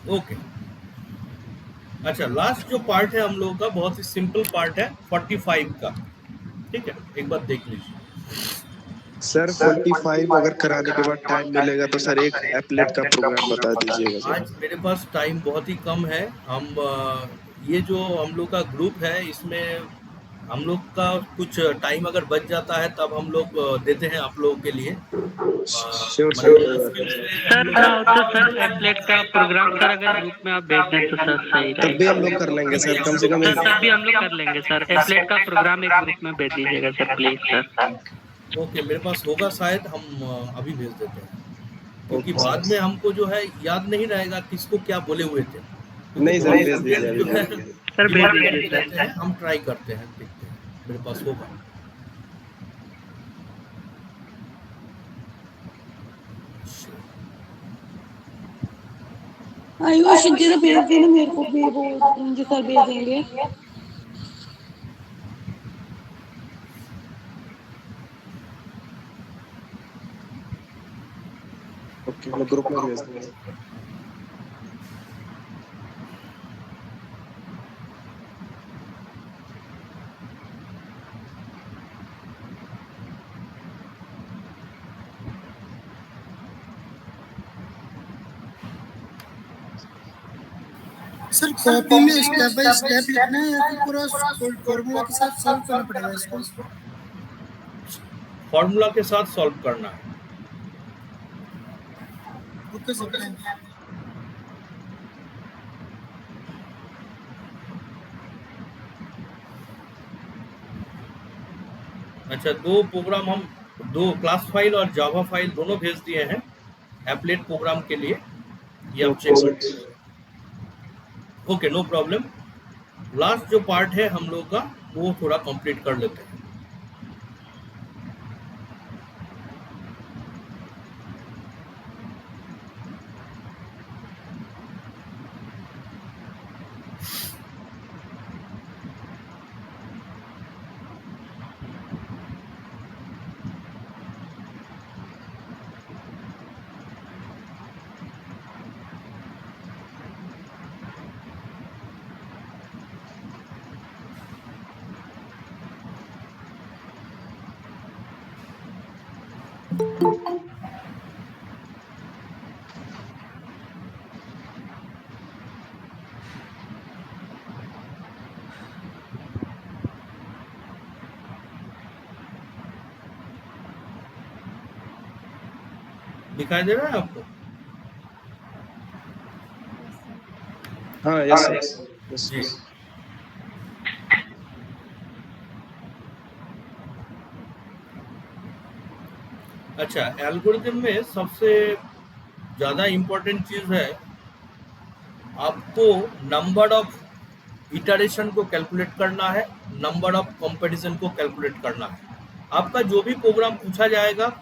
Okay. अच्छा, लास्ट जो पार्ट है हम लोगों का बहुत ही सिंपल पार्ट है 45 का, ठीक है, एक बार देख लीजिए। सर 45 अगर कराने के बाद टाइम मिलेगा तो सर एक एप्लेट का प्रोग्राम बता दीजिएगा सर। आज मेरे पास टाइम बहुत ही कम है। हम ये जो हम लोग का ग्रुप है इसमें हम लोग का कुछ टाइम अगर बच जाता है तब हम लोग देते हैं आप लोगों के लिए। श्योर सर क्या होता है सर एप्लेट का प्रोग्राम सर अगर ग्रुप में आप भेज दें तो सर सही तब भी हम लोग कर लेंगे सर, कम से कम सर तब भी हम लोग कर लेंगे सर। एप्लेट का प्रोग्राम एक ग्रुप में भेज दीजिएगा सर प्लीज सर। ओके, मेरे पास होगा शायद, हम अभी भेज देते हैं क्योंकि बाद में हमको जो है याद नहीं रहेगा किसको क्या बोले हुए थे। नहीं सर भेज दीजिए सर भेज दीजिए सर। हम ट्राई करते हैं, देखते हैं मेरे पास होगा। आयुष जरा भेज देना मेरे को भी, वो जो सर भेजेंगे। ओके मैं ग्रुप में भेज दूंगा। सर कॉपी में स्टेप बाय स्टेप लिखना है या फिर पूरा फॉर्मूला के साथ सॉल्व करना पड़ेगा इसको? फॉर्मूला के साथ सॉल्व करना है। Okay sir thank you. अच्छा, दो प्रोग्राम हम दो क्लास फाइल और जावा फाइल दोनों भेज दिए हैं एप्लेट प्रोग्राम के लिए, ये आप चेक कर लीजिए। Okay no problem. लास्ट जो पार्ट है हम लोग का वो थोड़ा कंप्लीट कर लेते हैं। दिखाई दे रहा है आपको? हाँ यस जी। अच्छा, एल्गोरिथम में सबसे ज़्यादा इम्पोर्टेंट चीज़ है आपको नंबर ऑफ इटरेशन को कैलकुलेट करना है, नंबर ऑफ कंपैरिजन को कैलकुलेट करना है। आपका जो भी प्रोग्राम पूछा जाएगा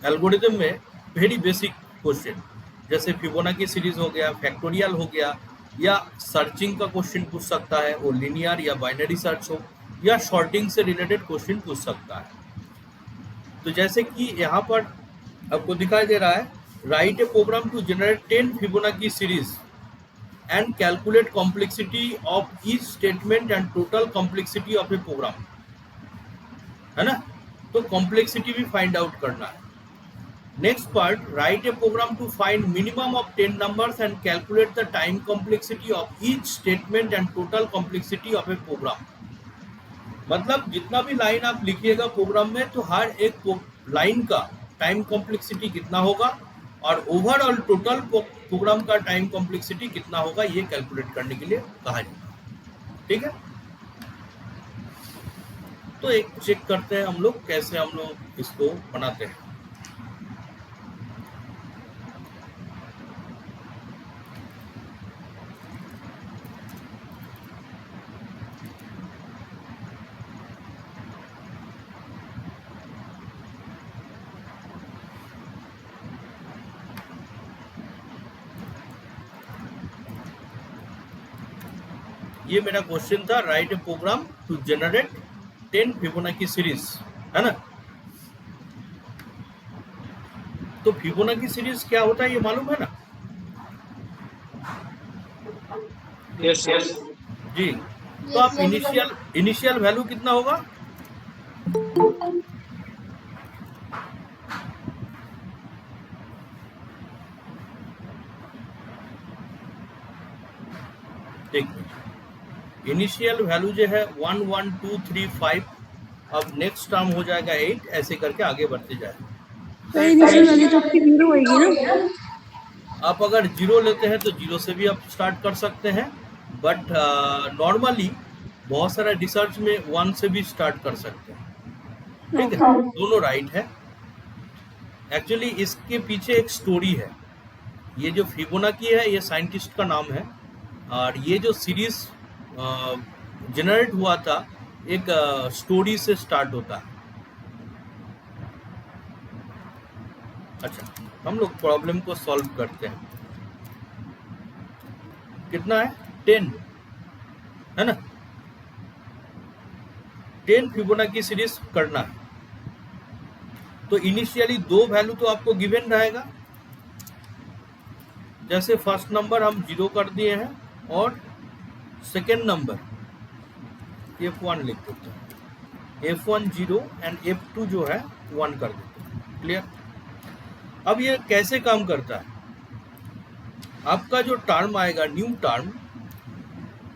एल्गोरिथम में, वेरी बेसिक क्वेश्चन जैसे फिबोनाची सीरीज हो गया, फैक्टोरियल हो गया, या सर्चिंग का क्वेश्चन पूछ सकता है, वो लिनियर या बाइनरी सर्च हो, या शॉर्टिंग से रिलेटेड क्वेश्चन पूछ सकता है। तो जैसे कि यहाँ पर आपको दिखाई दे रहा है, write a program to generate 10 Fibonacci series and calculate complexity of each statement and total complexity of a program, है ना? तो complexity भी find out करना है। Next part, write a program to find minimum of 10 numbers and calculate the time complexity of each statement and total complexity of a program। मतलब जितना भी line आप लिखिएगा प्रोग्राम में, तो हर एक लाइन का टाइम कॉम्प्लेक्सिटी कितना होगा और ओवरऑल टोटल प्रोग्राम का टाइम कॉम्प्लेक्सिटी कितना होगा, ये कैलकुलेट करने के लिए कहा जाएगा। ठीक है, तो एक चेक करते हैं हम लोग कैसे हम लोग इसको बनाते हैं। ये मेरा क्वेश्चन था, write a program to generate 10 Fibonacci series, है ना? तो फिबोनाची सीरीज क्या होता है ये मालूम है ना? यस जी। तो आप इनिशियल वैल्यू कितना होगा? एक मिनट, इनिशियल वैल्यू जो है 1 1 2 3 5, अब नेक्स्ट टर्म हो जाएगा 8, ऐसे करके आगे बढ़ते जाएगा। सर इनिशियल वैल्यू तो आपकी 0 होगी ना? आप अगर 0 लेते हैं तो 0 से भी आप स्टार्ट कर सकते हैं, बट नॉर्मली बहुत सारा रिसर्च में 1 से भी स्टार्ट कर सकते हैं। ठीक है, दोनों राइट है। एक्चुअली इसके पीछे एक स्टोरी है। ये जो फिबोनाची है ये साइंटिस्ट का नाम है, और ये जो सीरीज जनरेट हुआ था एक स्टोरी से स्टार्ट होता है। अच्छा, हम लोग प्रॉब्लम को सॉल्व करते हैं। कितना है? 10 है ना? 10 फिबोनाची सीरीज करना है। तो इनिशियली 2 वैल्यू तो आपको गिवन रहेगा। जैसे फर्स्ट नंबर हम 0 कर दिए हैं, और सेकेंड नंबर F1 लिख देते हैं। F1 0 एंड F2 जो है 1 कर देते हैं। क्लियर? अब ये कैसे काम करता है? आपका जो टर्म आएगा, न्यू टर्म,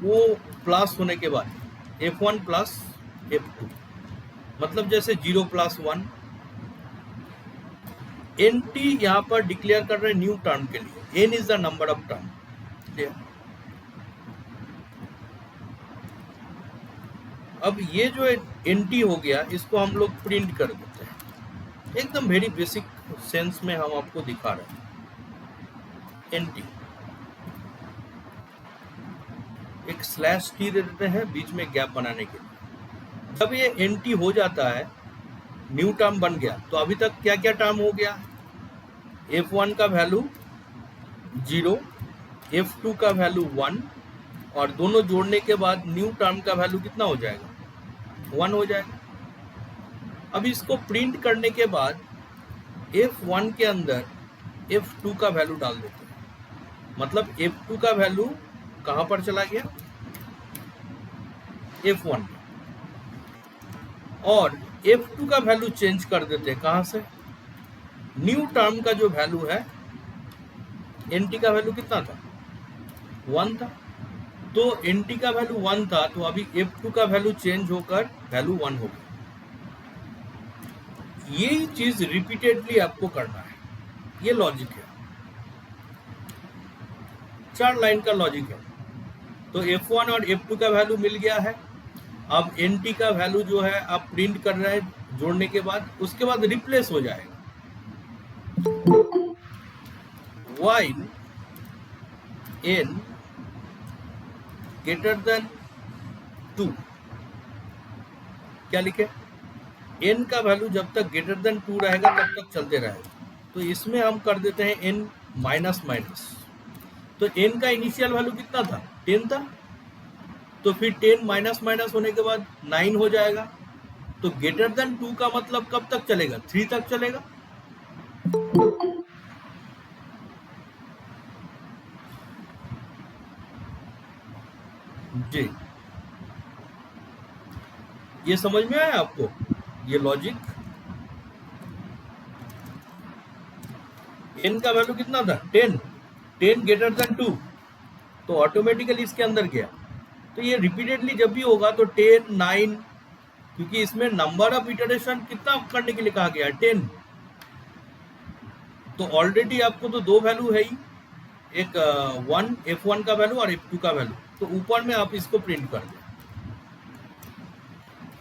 वो प्लस होने के बाद F1 प्लस F2, मतलब जैसे 0 प्लस 1, NT यहाँ पर डिक्लेयर कर रहे हैं न्यू टर्म के लिए। N is the number of term. Clear? अब ये जो NT हो गया, इसको हम लोग प्रिंट कर देते हैं। एकदम वेरी बेसिक सेंस में हम आपको दिखा रहे हैं। NT एक स्लैश T दे देते हैं बीच में गैप बनाने के लिए। जब ये NT हो जाता है, न्यू टर्म बन गया, तो अभी तक क्या क्या टर्म हो गया? F1 का वैल्यू 0, F2 का वैल्यू 1, और दोनों जोड़ने के बाद न्यू टर्म का वैल्यू कितना हो जाएगा? 1 हो जाएगा। अब इसको प्रिंट करने के बाद F1 के अंदर F2 का वैल्यू डाल देते हैं। मतलब F2 का वैल्यू कहाँ पर चला गया? F1। और F2 का वैल्यू चेंज कर देते हैं। कहाँ से? न्यू टर्म का जो वैल्यू है, NT का वैल्यू कितना था? 1 था। तो NT का वैल्यू 1 था, तो अभी F2 का वैल्यू चेंज होकर वैल्यू 1 हो गया। यही चीज रिपीटेडली आपको करना है। ये लॉजिक है, 4 लाइन का लॉजिक है। तो F1 और F2 का वैल्यू मिल गया है। अब NT का वैल्यू जो है आप प्रिंट कर रहे हैं जोड़ने के बाद, उसके बाद रिप्लेस हो जाएगा। While n greater than 2, क्या लिखे? n का वैल्यू जब तक ग्रेटर देन 2 रहेगा तब तक चलते रहेगा। तो इसमें हम कर देते हैं n माइनस माइनस। तो n का इनिशियल वैल्यू कितना था? 10 था। तो फिर 10 माइनस माइनस होने के बाद 9 हो जाएगा। तो ग्रेटर देन 2 का मतलब कब तक चलेगा? 3 तक चलेगा। जी, ये समझ में आया आपको? ये लॉजिक। n का वैल्यू कितना था? 10 ग्रेटर देन 2, तो ऑटोमेटिकली इसके अंदर गया। तो ये रिपीटेडली जब भी होगा तो 10, 9, क्योंकि इसमें नंबर ऑफ इटरेशन कितना करने के लिए कहा गया है? 10। तो ऑलरेडी आपको तो 2 वैल्यू है ही, एक 1 F1 का वैल्यू और F2 का वैल्यू। तो ऊपर में आप इसको प्रिंट कर दें,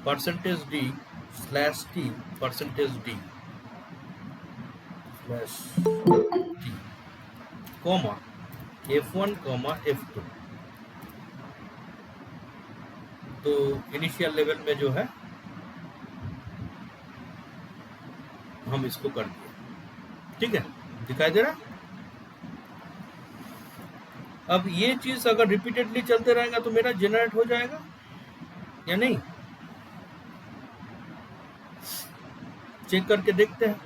%d /t %d /t comma F1 F2। तो इनिशियल लेवल में जो है हम इसको कर दिए। ठीक है, दिखाई दे रहा है? अब ये चीज अगर रिपीटेडली चलते रहेगा तो मेरा जनरेट हो जाएगा या नहीं? चेक करके देखते हैं।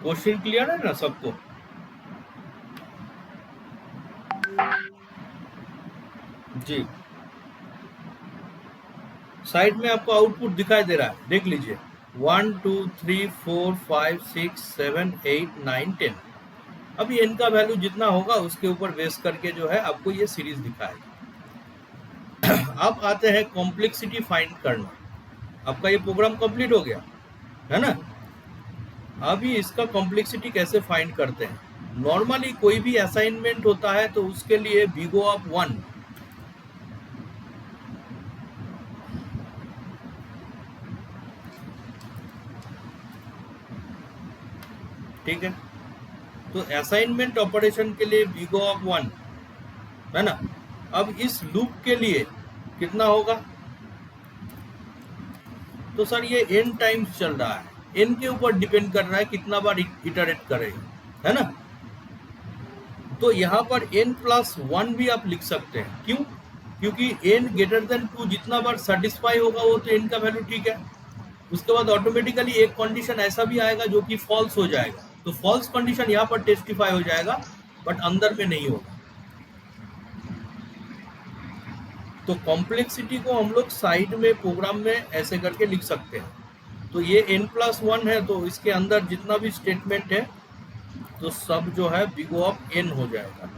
क्वेश्चन क्लियर है ना सबको? जी, साइड में आपको आउटपुट दिखाई दे रहा है, देख लीजिए 1 2 3 4 5 6 7 8 9 10। अभी n का वैल्यू जितना होगा उसके ऊपर बेस करके जो है आपको ये सीरीज दिखाएगा। अब आते हैं कॉम्प्लेक्सिटी फाइंड करना। आपका ये प्रोग्राम कंप्लीट हो गया है ना। अभी इसका कॉम्प्लेक्सिटी कैसे फाइंड करते हैं? नॉर्मली कोई भी असाइनमेंट होता है तो उसके लिए बिगो ऑफ 1, ठीक है, तो असाइनमेंट ऑपरेशन के लिए बिगो ऑफ 1 है ना। अब इस लूप के लिए कितना होगा? तो सर ये n टाइम्स चल रहा है, n के ऊपर डिपेंड कर रहा है कितना बार इटरेट करेगा, है ना। तो यहाँ पर n+1 भी आप लिख सकते हैं। क्यों? क्योंकि n ग्रेटर देन 2 जितना बार सेटिस्फाई होगा वो तो n का वैल्यू ठीक है। उसके बाद ऑटोमेटिकली एक कंडीशन ऐसा भी आएगा जो कि फॉल्स हो जाएगा, तो फॉल्स कंडीशन यहाँ पर टेस्टिफाई हो जाएगा बट अंदर में नहीं होगा। तो कॉम्प्लेक्सिटी को हम लोग साइड में प्रोग्राम में ऐसे करके लिख सकते हैं। तो ये n+1 है तो इसके अंदर जितना भी स्टेटमेंट है तो सब जो है बिगो ऑफ n हो जाएगा।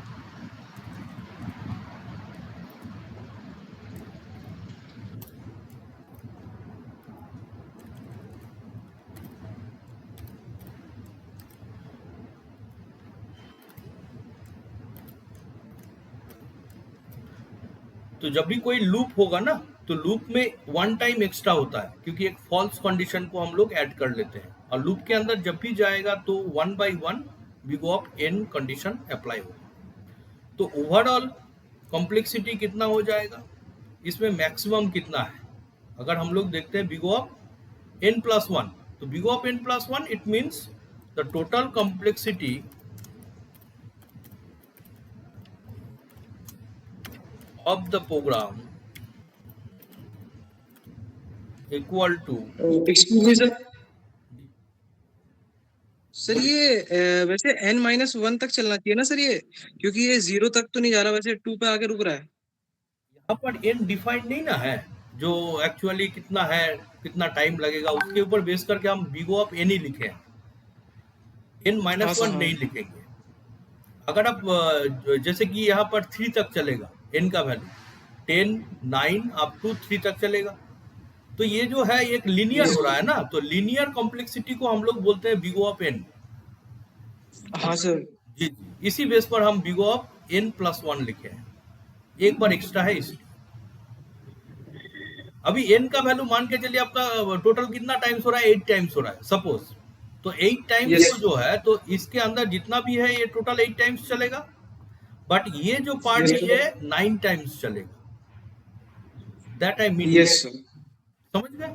तो जब भी कोई लूप होगा ना तो लूप में 1 टाइम एक्स्ट्रा होता है क्योंकि एक फॉल्स कंडीशन को हम लोग ऐड कर लेते हैं, और लूप के अंदर जब भी जाएगा तो 1 by 1 big O of n condition apply होगा। तो ओवरऑल कॉम्प्लेक्सिटी कितना हो जाएगा, इसमें मैक्सिमम कितना है? अगर हम लोग देखते हैं बिगो ऑफ n+1, तो big O of n+1 it means the total complexity of the program equal to excuse me sir. Sir ये वैसे n-1 तक चलना चाहिए ना सर ये, क्योंकि ये 0 तक तो नहीं जा रहा, वैसे 2 पे आके रुक रहा है। यहाँ पर n डिफाइंड नहीं ना है, जो एक्चुअली कितना है, कितना टाइम लगेगा उसके ऊपर बेस करके हम बिगो ऑफ n ही लिखे हैं, n-1 नहीं लिखेंगे। अगर आप जैसे कि यहाँ पर 3 तक चलेगा n का वैल्यू 10 9 अप टू 3 तक चलेगा, तो ये जो है एक लीनियर हो रहा है ना, तो लीनियर कॉम्प्लेक्सिटी को हम लोग बोलते हैं बिगो ऑफ n। हाँ सर जी जी, इसी बेस पर हम बिगो ऑफ n+1 लिखे हैं, एक बार एक्स्ट्रा है इसलिए। अभी n का वैल्यू मान के चलिए आपका टोटल कितना टाइम्स हो रहा है, 8 टाइम्स हो रहा है सपोज, तो 8 टाइम्स जो है तो इसके अंदर जितना भी है ये टोटल 8 टाइम्स चलेगा, बट ये जो पार्ट है ये 9 टाइम्स चलेगा। That I mean, yes sir, समझ गए?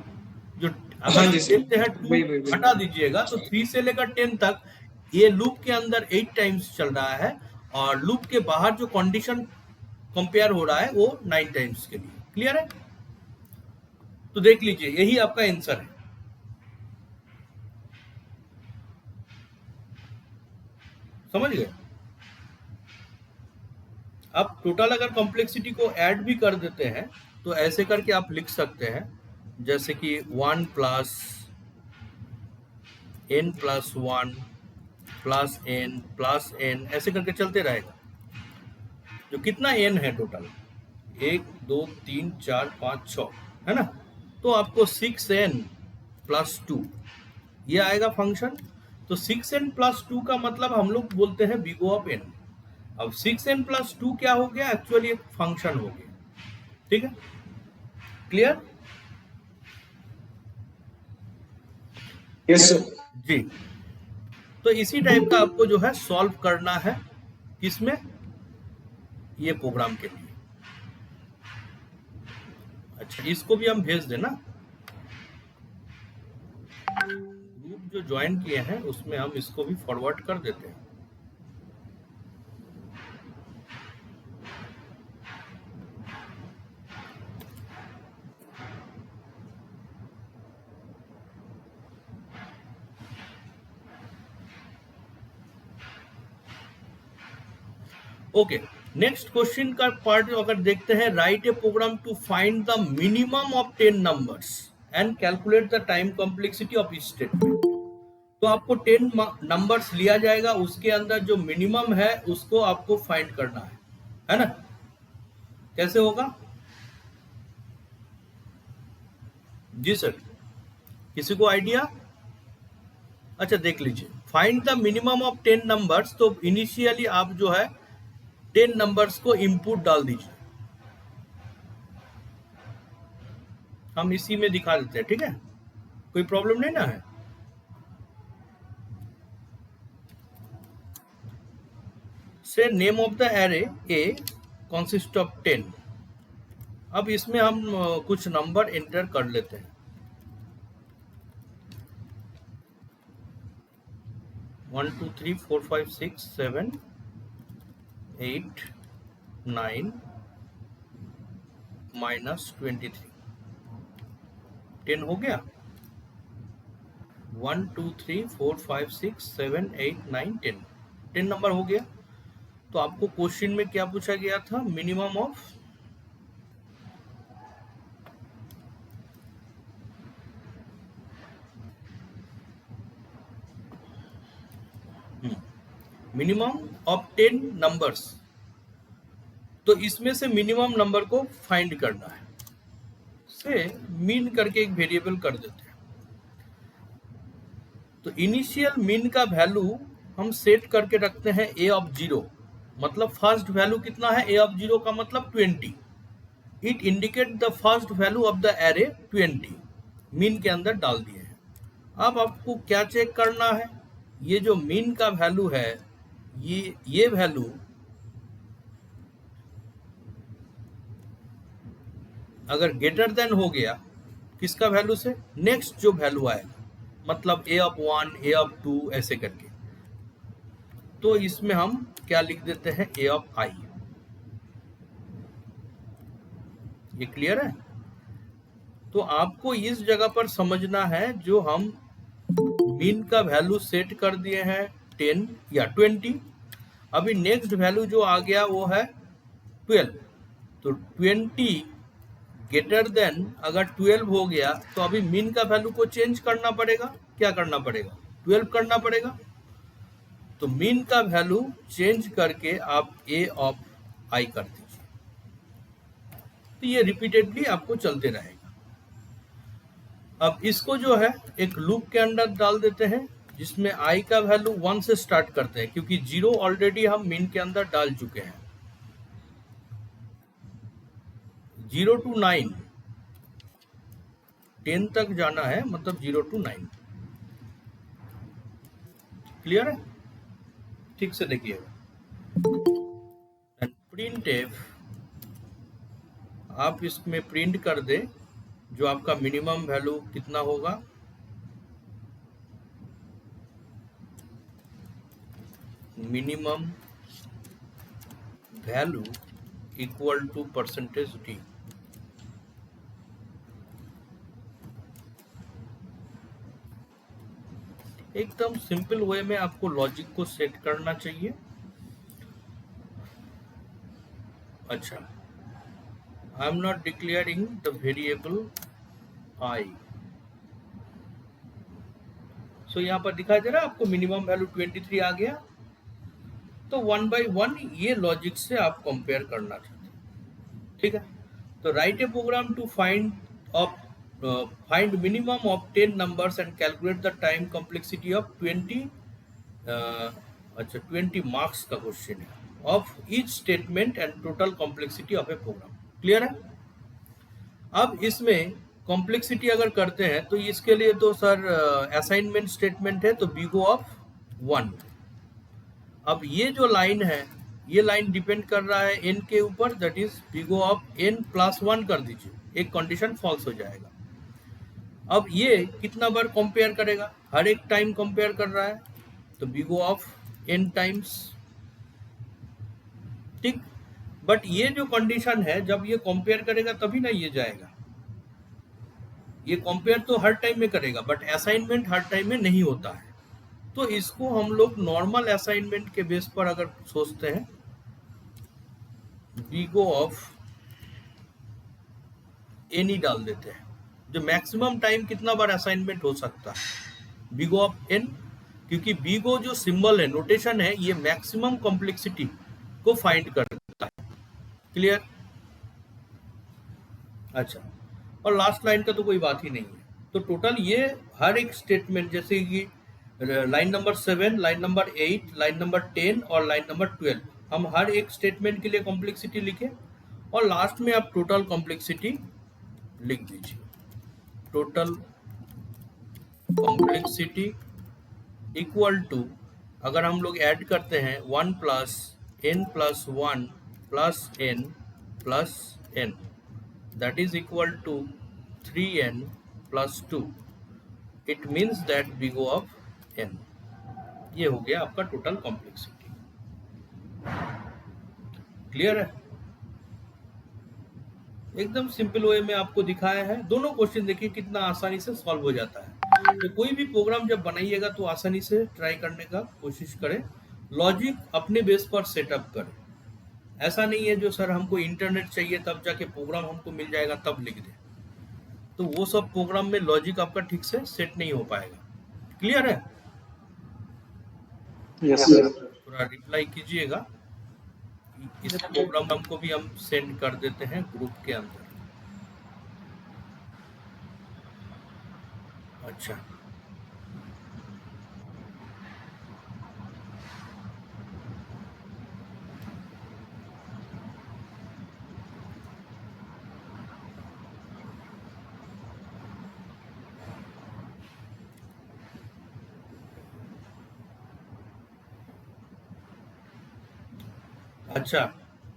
जो हाँ अगर जी सर, देखते हैं 2 हटा दीजिएगा तो 3 से लेकर 10 तक ये लूप के अंदर 8 टाइम्स चल रहा है, और लूप के बाहर जो कंडीशन कंपेयर हो रहा है वो 9 टाइम्स के लिए। क्लियर है? तो देख लीजिए यही आपका आंसर है। समझ गए? आप टोटल अगर कॉम्प्लेक्सिटी को ऐड भी कर देते हैं तो ऐसे करके आप लिख सकते हैं, जैसे कि 1 प्लस n+1 प्लस n ऐसे करके चलते रहेगा। जो कितना n है टोटल, 1 2 3 4 5 6 है ना, तो आपको 6n+2 ये आएगा फंक्शन। तो 6n+2 का मतलब हम लोग बोलते हैं बिगो ऑफ n। अब 6n+2 क्या हो गया, एक्चुअली एक फंक्शन हो गया। ठीक है, क्लियर? यस सर जी, तो इसी टाइप का आपको जो है सॉल्व करना है, किसमें, ये प्रोग्राम के लिए। अच्छा, इसको भी हम भेज देना, ग्रुप जो ज्वाइन किए हैं उसमें हम इसको भी फॉरवर्ड कर देते हैं। ओके, नेक्स्ट क्वेश्चन का पार्ट अगर देखते हैं, write a program to find the minimum of 10 numbers and calculate the time complexity of each statement. तो आपको 10 नंबर्स लिया जाएगा, उसके अंदर जो मिनिमम है उसको आपको फाइंड करना है ना? कैसे होगा जी सर, किसी को आइडिया? अच्छा देख लीजिए, find the minimum of 10 numbers. तो इनिशियली आप जो है 10 नंबर्स को इनपुट डाल दीजिए, हम इसी में दिखा देते हैं, ठीक है? कोई प्रॉब्लम नहीं ना है? से name of the array A consist of 10। अब इसमें हम कुछ नंबर एंटर कर लेते हैं। 1 2 3 4 5 6 7 8 9 माइनस 23, 10 हो गया। 1 2 3 4 5 6 7 8 9 10, 10 नंबर हो गया। तो आपको क्वेश्चन में क्या पूछा गया था? Minimum of minimum of 10 numbers. तो इसमें से मिनिमम नंबर को फाइंड करना है, से मीन करके एक वेरिएबल कर देते हैं। तो इनिशियल मीन का वैल्यू हम सेट करके रखते हैं ए ऑफ 0, मतलब फर्स्ट वैल्यू कितना है? ए ऑफ 0 का मतलब 20। It indicate the first value of the array 20, mean के अंदर डाल दिए हैं। अब आपको क्या चेक करना है? ये जो मीन का वैल्यू है, ये वैल्यू अगर ग्रेटर देन हो गया किसका वैल्यू से? नेक्स्ट जो वैल्यू आएगा, मतलब ए ऑफ 1, ए ऑफ 2 ऐसे करके। तो इसमें हम क्या लिख देते हैं? ए ऑफ आई। ये क्लियर है? तो आपको इस जगह पर समझना है, जो हम मीन का वैल्यू सेट कर दिए हैं 10 या 20, अभी नेक्स्ट वैल्यू जो आ गया वो है 12। तो 20 ग्रेटर देन अगर 12 हो गया तो अभी मीन का वैल्यू को चेंज करना पड़ेगा। क्या करना पड़ेगा? 12 करना पड़ेगा। तो मीन का वैल्यू चेंज करके आप ए ऑफ आई कर दीजिए। तो ये रिपीटेडली आपको चलते रहेगा। अब इसको जो है एक लूप के अंदर डाल देते हैं, जिसमें आई का वैल्यू 1 से स्टार्ट करते हैं, क्योंकि 0 ऑलरेडी हम मीन के अंदर डाल चुके हैं। 0 to 9, 10 तक जाना है, मतलब 0 to 9। क्लियर है? ठीक से देखिएगा। प्रिंट एफ आप इसमें प्रिंट कर दे जो आपका मिनिमम वैल्यू कितना होगा। Minimum value equal to percentage D. एकदम सिंपल वे में आपको लॉजिक को सेट करना चाहिए। अच्छा, I am not declaring the variable I. So यहाँ पर दिखाई दे रहा है आपको मिनिमम वैल्यू 23 आ गया। तो 1 by 1 ये लॉजिक से आप कंपेयर करना चाहते हैं, ठीक है? तो write a program to find minimum of 10 numbers and calculate the time complexity of 20 marks का क्वेश्चन है, of each statement and total complexity of a program. Clear है? अब इसमें कॉम्प्लेक्सिटी अगर करते हैं तो इसके लिए तो सर असाइनमेंट स्टेटमेंट है, तो बिगो ऑफ 1। अब ये जो लाइन है, ये लाइन डिपेंड कर रहा है n के ऊपर, that is big O of n plus 1 कर दीजिए, एक कंडीशन फॉल्स हो जाएगा। अब ये कितना बार कंपेयर करेगा? हर एक टाइम कंपेयर कर रहा है, तो बिगो ऑफ n टाइम्स, ठीक। बट ये जो कंडीशन है, जब ये कंपेयर करेगा तभी ना ये जाएगा। ये कंपेयर तो हर टाइम में करेगा, बट असाइनमेंट हर टाइम में नहीं होता है। तो इसको हम लोग नॉर्मल असाइनमेंट के बेस पर अगर सोचते हैं बिगो ऑफ एन ही डाल देते हैं। जो मैक्सिमम टाइम कितना बार असाइनमेंट हो सकता है, बिगो ऑफ एन, क्योंकि बिगो जो सिंबल है, नोटेशन है, ये मैक्सिमम कॉम्प्लेक्सिटी को फाइंड करता है। क्लियर? अच्छा, और लास्ट लाइन का तो कोई बात ही नहीं है। तो टोटल ये हर एक स्टेटमेंट, जैसे कि line number 7, line number 8, line number 10 और लाइन नंबर 12, हम हर एक स्टेटमेंट के लिए कॉम्प्लेक्सिटी लिखें और लास्ट में आप टोटल कॉम्प्लेक्सिटी लिख दीजिए। टोटल कॉम्प्लेक्सिटी इक्वल टू, अगर हम लोग ऐड करते हैं 1 plus n plus 1 plus n plus n, that is equal to 3n plus 2. It means that big O of n. ये हो गया आपका टोटल कॉम्प्लेक्सिटी। क्लियर है? एकदम सिंपल वे में आपको दिखाया है। दोनों क्वेश्चन देखिए कितना आसानी से सॉल्व हो जाता है। तो कोई भी प्रोग्राम जब बनाइएगा तो आसानी से ट्राई करने का कोशिश करें, लॉजिक अपने बेस पर सेटअप करें। ऐसा नहीं है जो सर हमको इंटरनेट चाहिए तब जाके प्रोग्राम हमको मिल जाएगा तब लिख दे, तो वो सब प्रोग्राम में लॉजिक आपका ठीक से सेट नहीं हो पाएगा। क्लियर है? Yes sir. थोड़ा रिप्लाई कीजिएगा। इस प्रोग्राम को भी हम सेंड कर देते हैं ग्रुप के अंदर। अच्छा, अच्छा,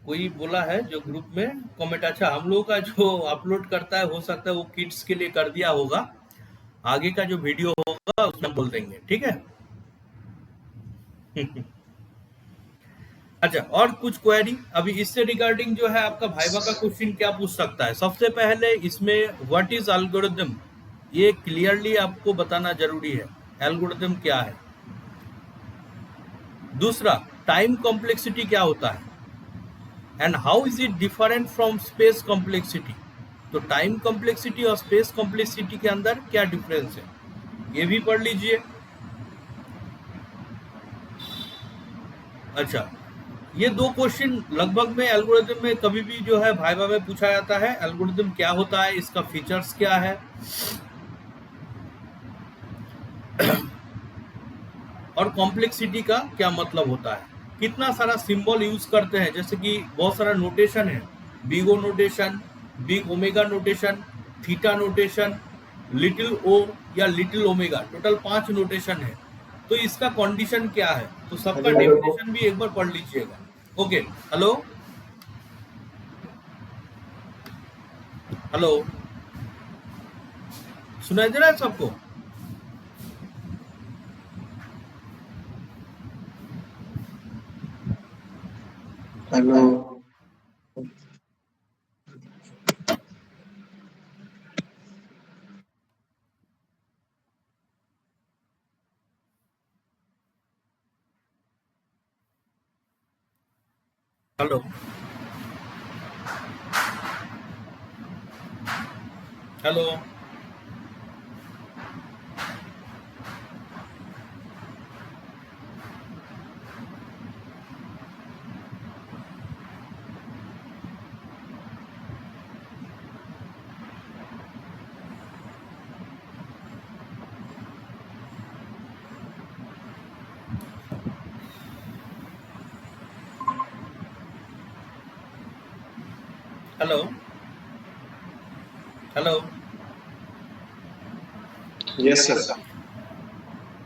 कोई बोला है जो ग्रुप में कमेंट, अच्छा हम लोगों का जो अपलोड करता है हो सकता है वो किड्स के लिए कर दिया होगा, आगे का जो वीडियो होगा उसमें बोल देंगे, ठीक है? अच्छा, और कुछ क्वेरी अभी इससे रिगार्डिंग जो है आपका भाइवा का क्वेश्चन क्या पूछ सकता है? सबसे पहले इसमें व्हाट इज एल्गोरिथम, ये क्लियरली आपको बताना जरूरी है, एल्गोरिथम क्या है। दूसरा, टाइम कॉम्प्लेक्सिटी क्या होता है and how is it different from space complexity. तो टाइम कॉम्प्लेक्सिटी और स्पेस कॉम्प्लेक्सिटी के अंदर क्या डिफरेंस है, ये भी पढ़ लीजिए। अच्छा, ये दो क्वेश्चन लगभग में एल्गोरिथम में कभी भी जो है भाइवा में पूछा जाता है। एल्गोरिथम क्या होता है, इसका फीचर्स क्या है, और कॉम्प्लेक्सिटी का क्या मतलब होता है, कितना सारा सिंबल यूज करते हैं, जैसे कि बहुत सारा नोटेशन है, big O notation, big omega notation, theta notation, little O या लिटिल ओमेगा, टोटल 5 नोटेशन है। तो इसका कंडीशन क्या है, तो सबका डेफिनेशन भी एक बार पढ़ लीजिएगा। ओके, हेलो हेलो, सुनाई दे रहा है सबको? Hello, hello hello, hello hello, yes sir.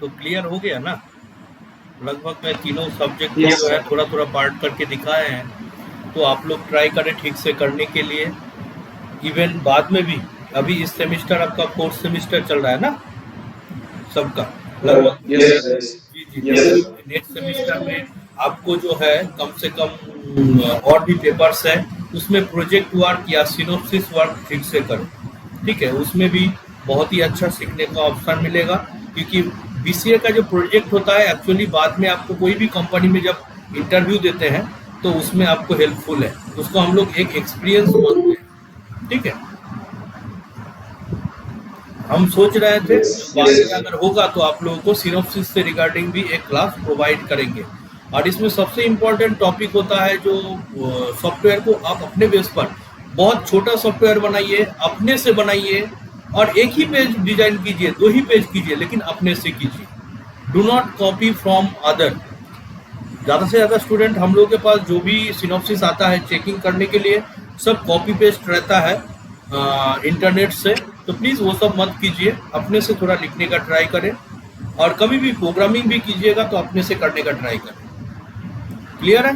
तो क्लियर हो गया ना? लगभग मैं तीनों सब्जेक्ट को जो है थोड़ा थोड़ा पार्ट करके दिखाए हैं, तो आप लोग ट्राई करें ठीक से करने के लिए। इवन बाद में भी, अभी इस सेमेस्टर आपका 4th सेमेस्टर चल रहा है ना सबका लगभग। नेक्स्ट सेमेस्टर में आपको जो है कम से कम और भी पेपर्स है, उसमें प्रोजेक्ट वर्क या सिनोप्सिस वर्क ठीक से करें, ठीक है? उसमें भी बहुत ही अच्छा सीखने का ऑप्शन मिलेगा, क्योंकि बीसीए का जो प्रोजेक्ट होता है एक्चुअली बाद में आपको कोई भी कंपनी में जब इंटरव्यू देते हैं तो उसमें आपको हेल्पफुल है, उसको हम लोग एक एक्सपीरियंस मानते हैं। ठीक है, हम सोच रहे थे बाद में अगर होगा तो आप लोगों को सिनॉप्सिस से रिगार्डिंग भी एक क्लास प्रोवाइड करेंगे। और इसमें सबसे इम्पोर्टेंट टॉपिक होता है जो सॉफ्टवेयर को आप अपने बेस पर बहुत छोटा सॉफ्टवेयर बनाइए, अपने से बनाइए और एक ही पेज डिजाइन कीजिए, 2 ही पेज कीजिए, लेकिन अपने से कीजिए। Do not copy from other. ज़्यादा से ज़्यादा स्टूडेंट हम लोग के पास जो भी सिनॉप्सिस आता है चेकिंग करने के लिए सब कॉपी पेस्ट रहता है इंटरनेट से, तो प्लीज़ वो सब मत कीजिए, अपने से थोड़ा लिखने का ट्राई करें। और कभी भी प्रोग्रामिंग भी कीजिएगा तो अपने से करने का ट्राई करें। क्लियर है?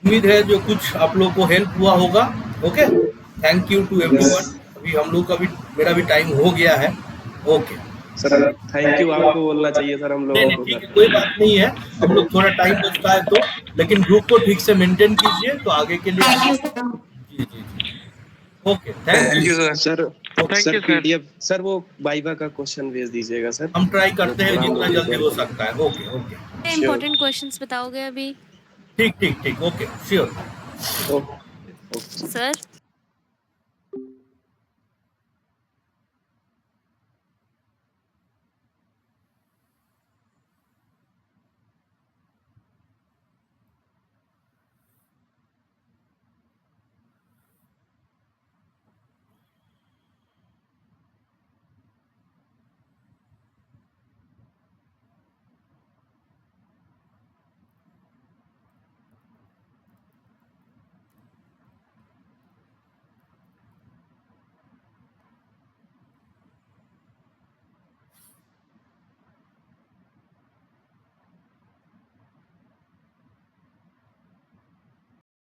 उम्मीद है जो कुछ आप लोग को हेल्प हुआ होगा। Okay, thank you to everyone. अभी हम लोग का भी मेरा भी टाइम हो गया है। ओके सर, थैंक यू आपको बोलना चाहिए सर हम लोगों को। ठीक है, कोई बात नहीं है, हम लोग थोड़ा टाइम बचता है तो, लेकिन ग्रुप को ठीक से मेंटेन कीजिए तो आगे के लिए। जी जी जी, okay, thank you sir. Thank sir you, sir. PDF sir वो वाइवा का क्वेश्चन भेज दीजिएगा सर। हम ट्राई करते हैं जितना जल्दी हो सकता है। ओके ओके, इम्पोर्टेंट क्वेश्चंस बताओगे अभी? ठीक ठीक ठीक, ओके, श्योर। Okay sir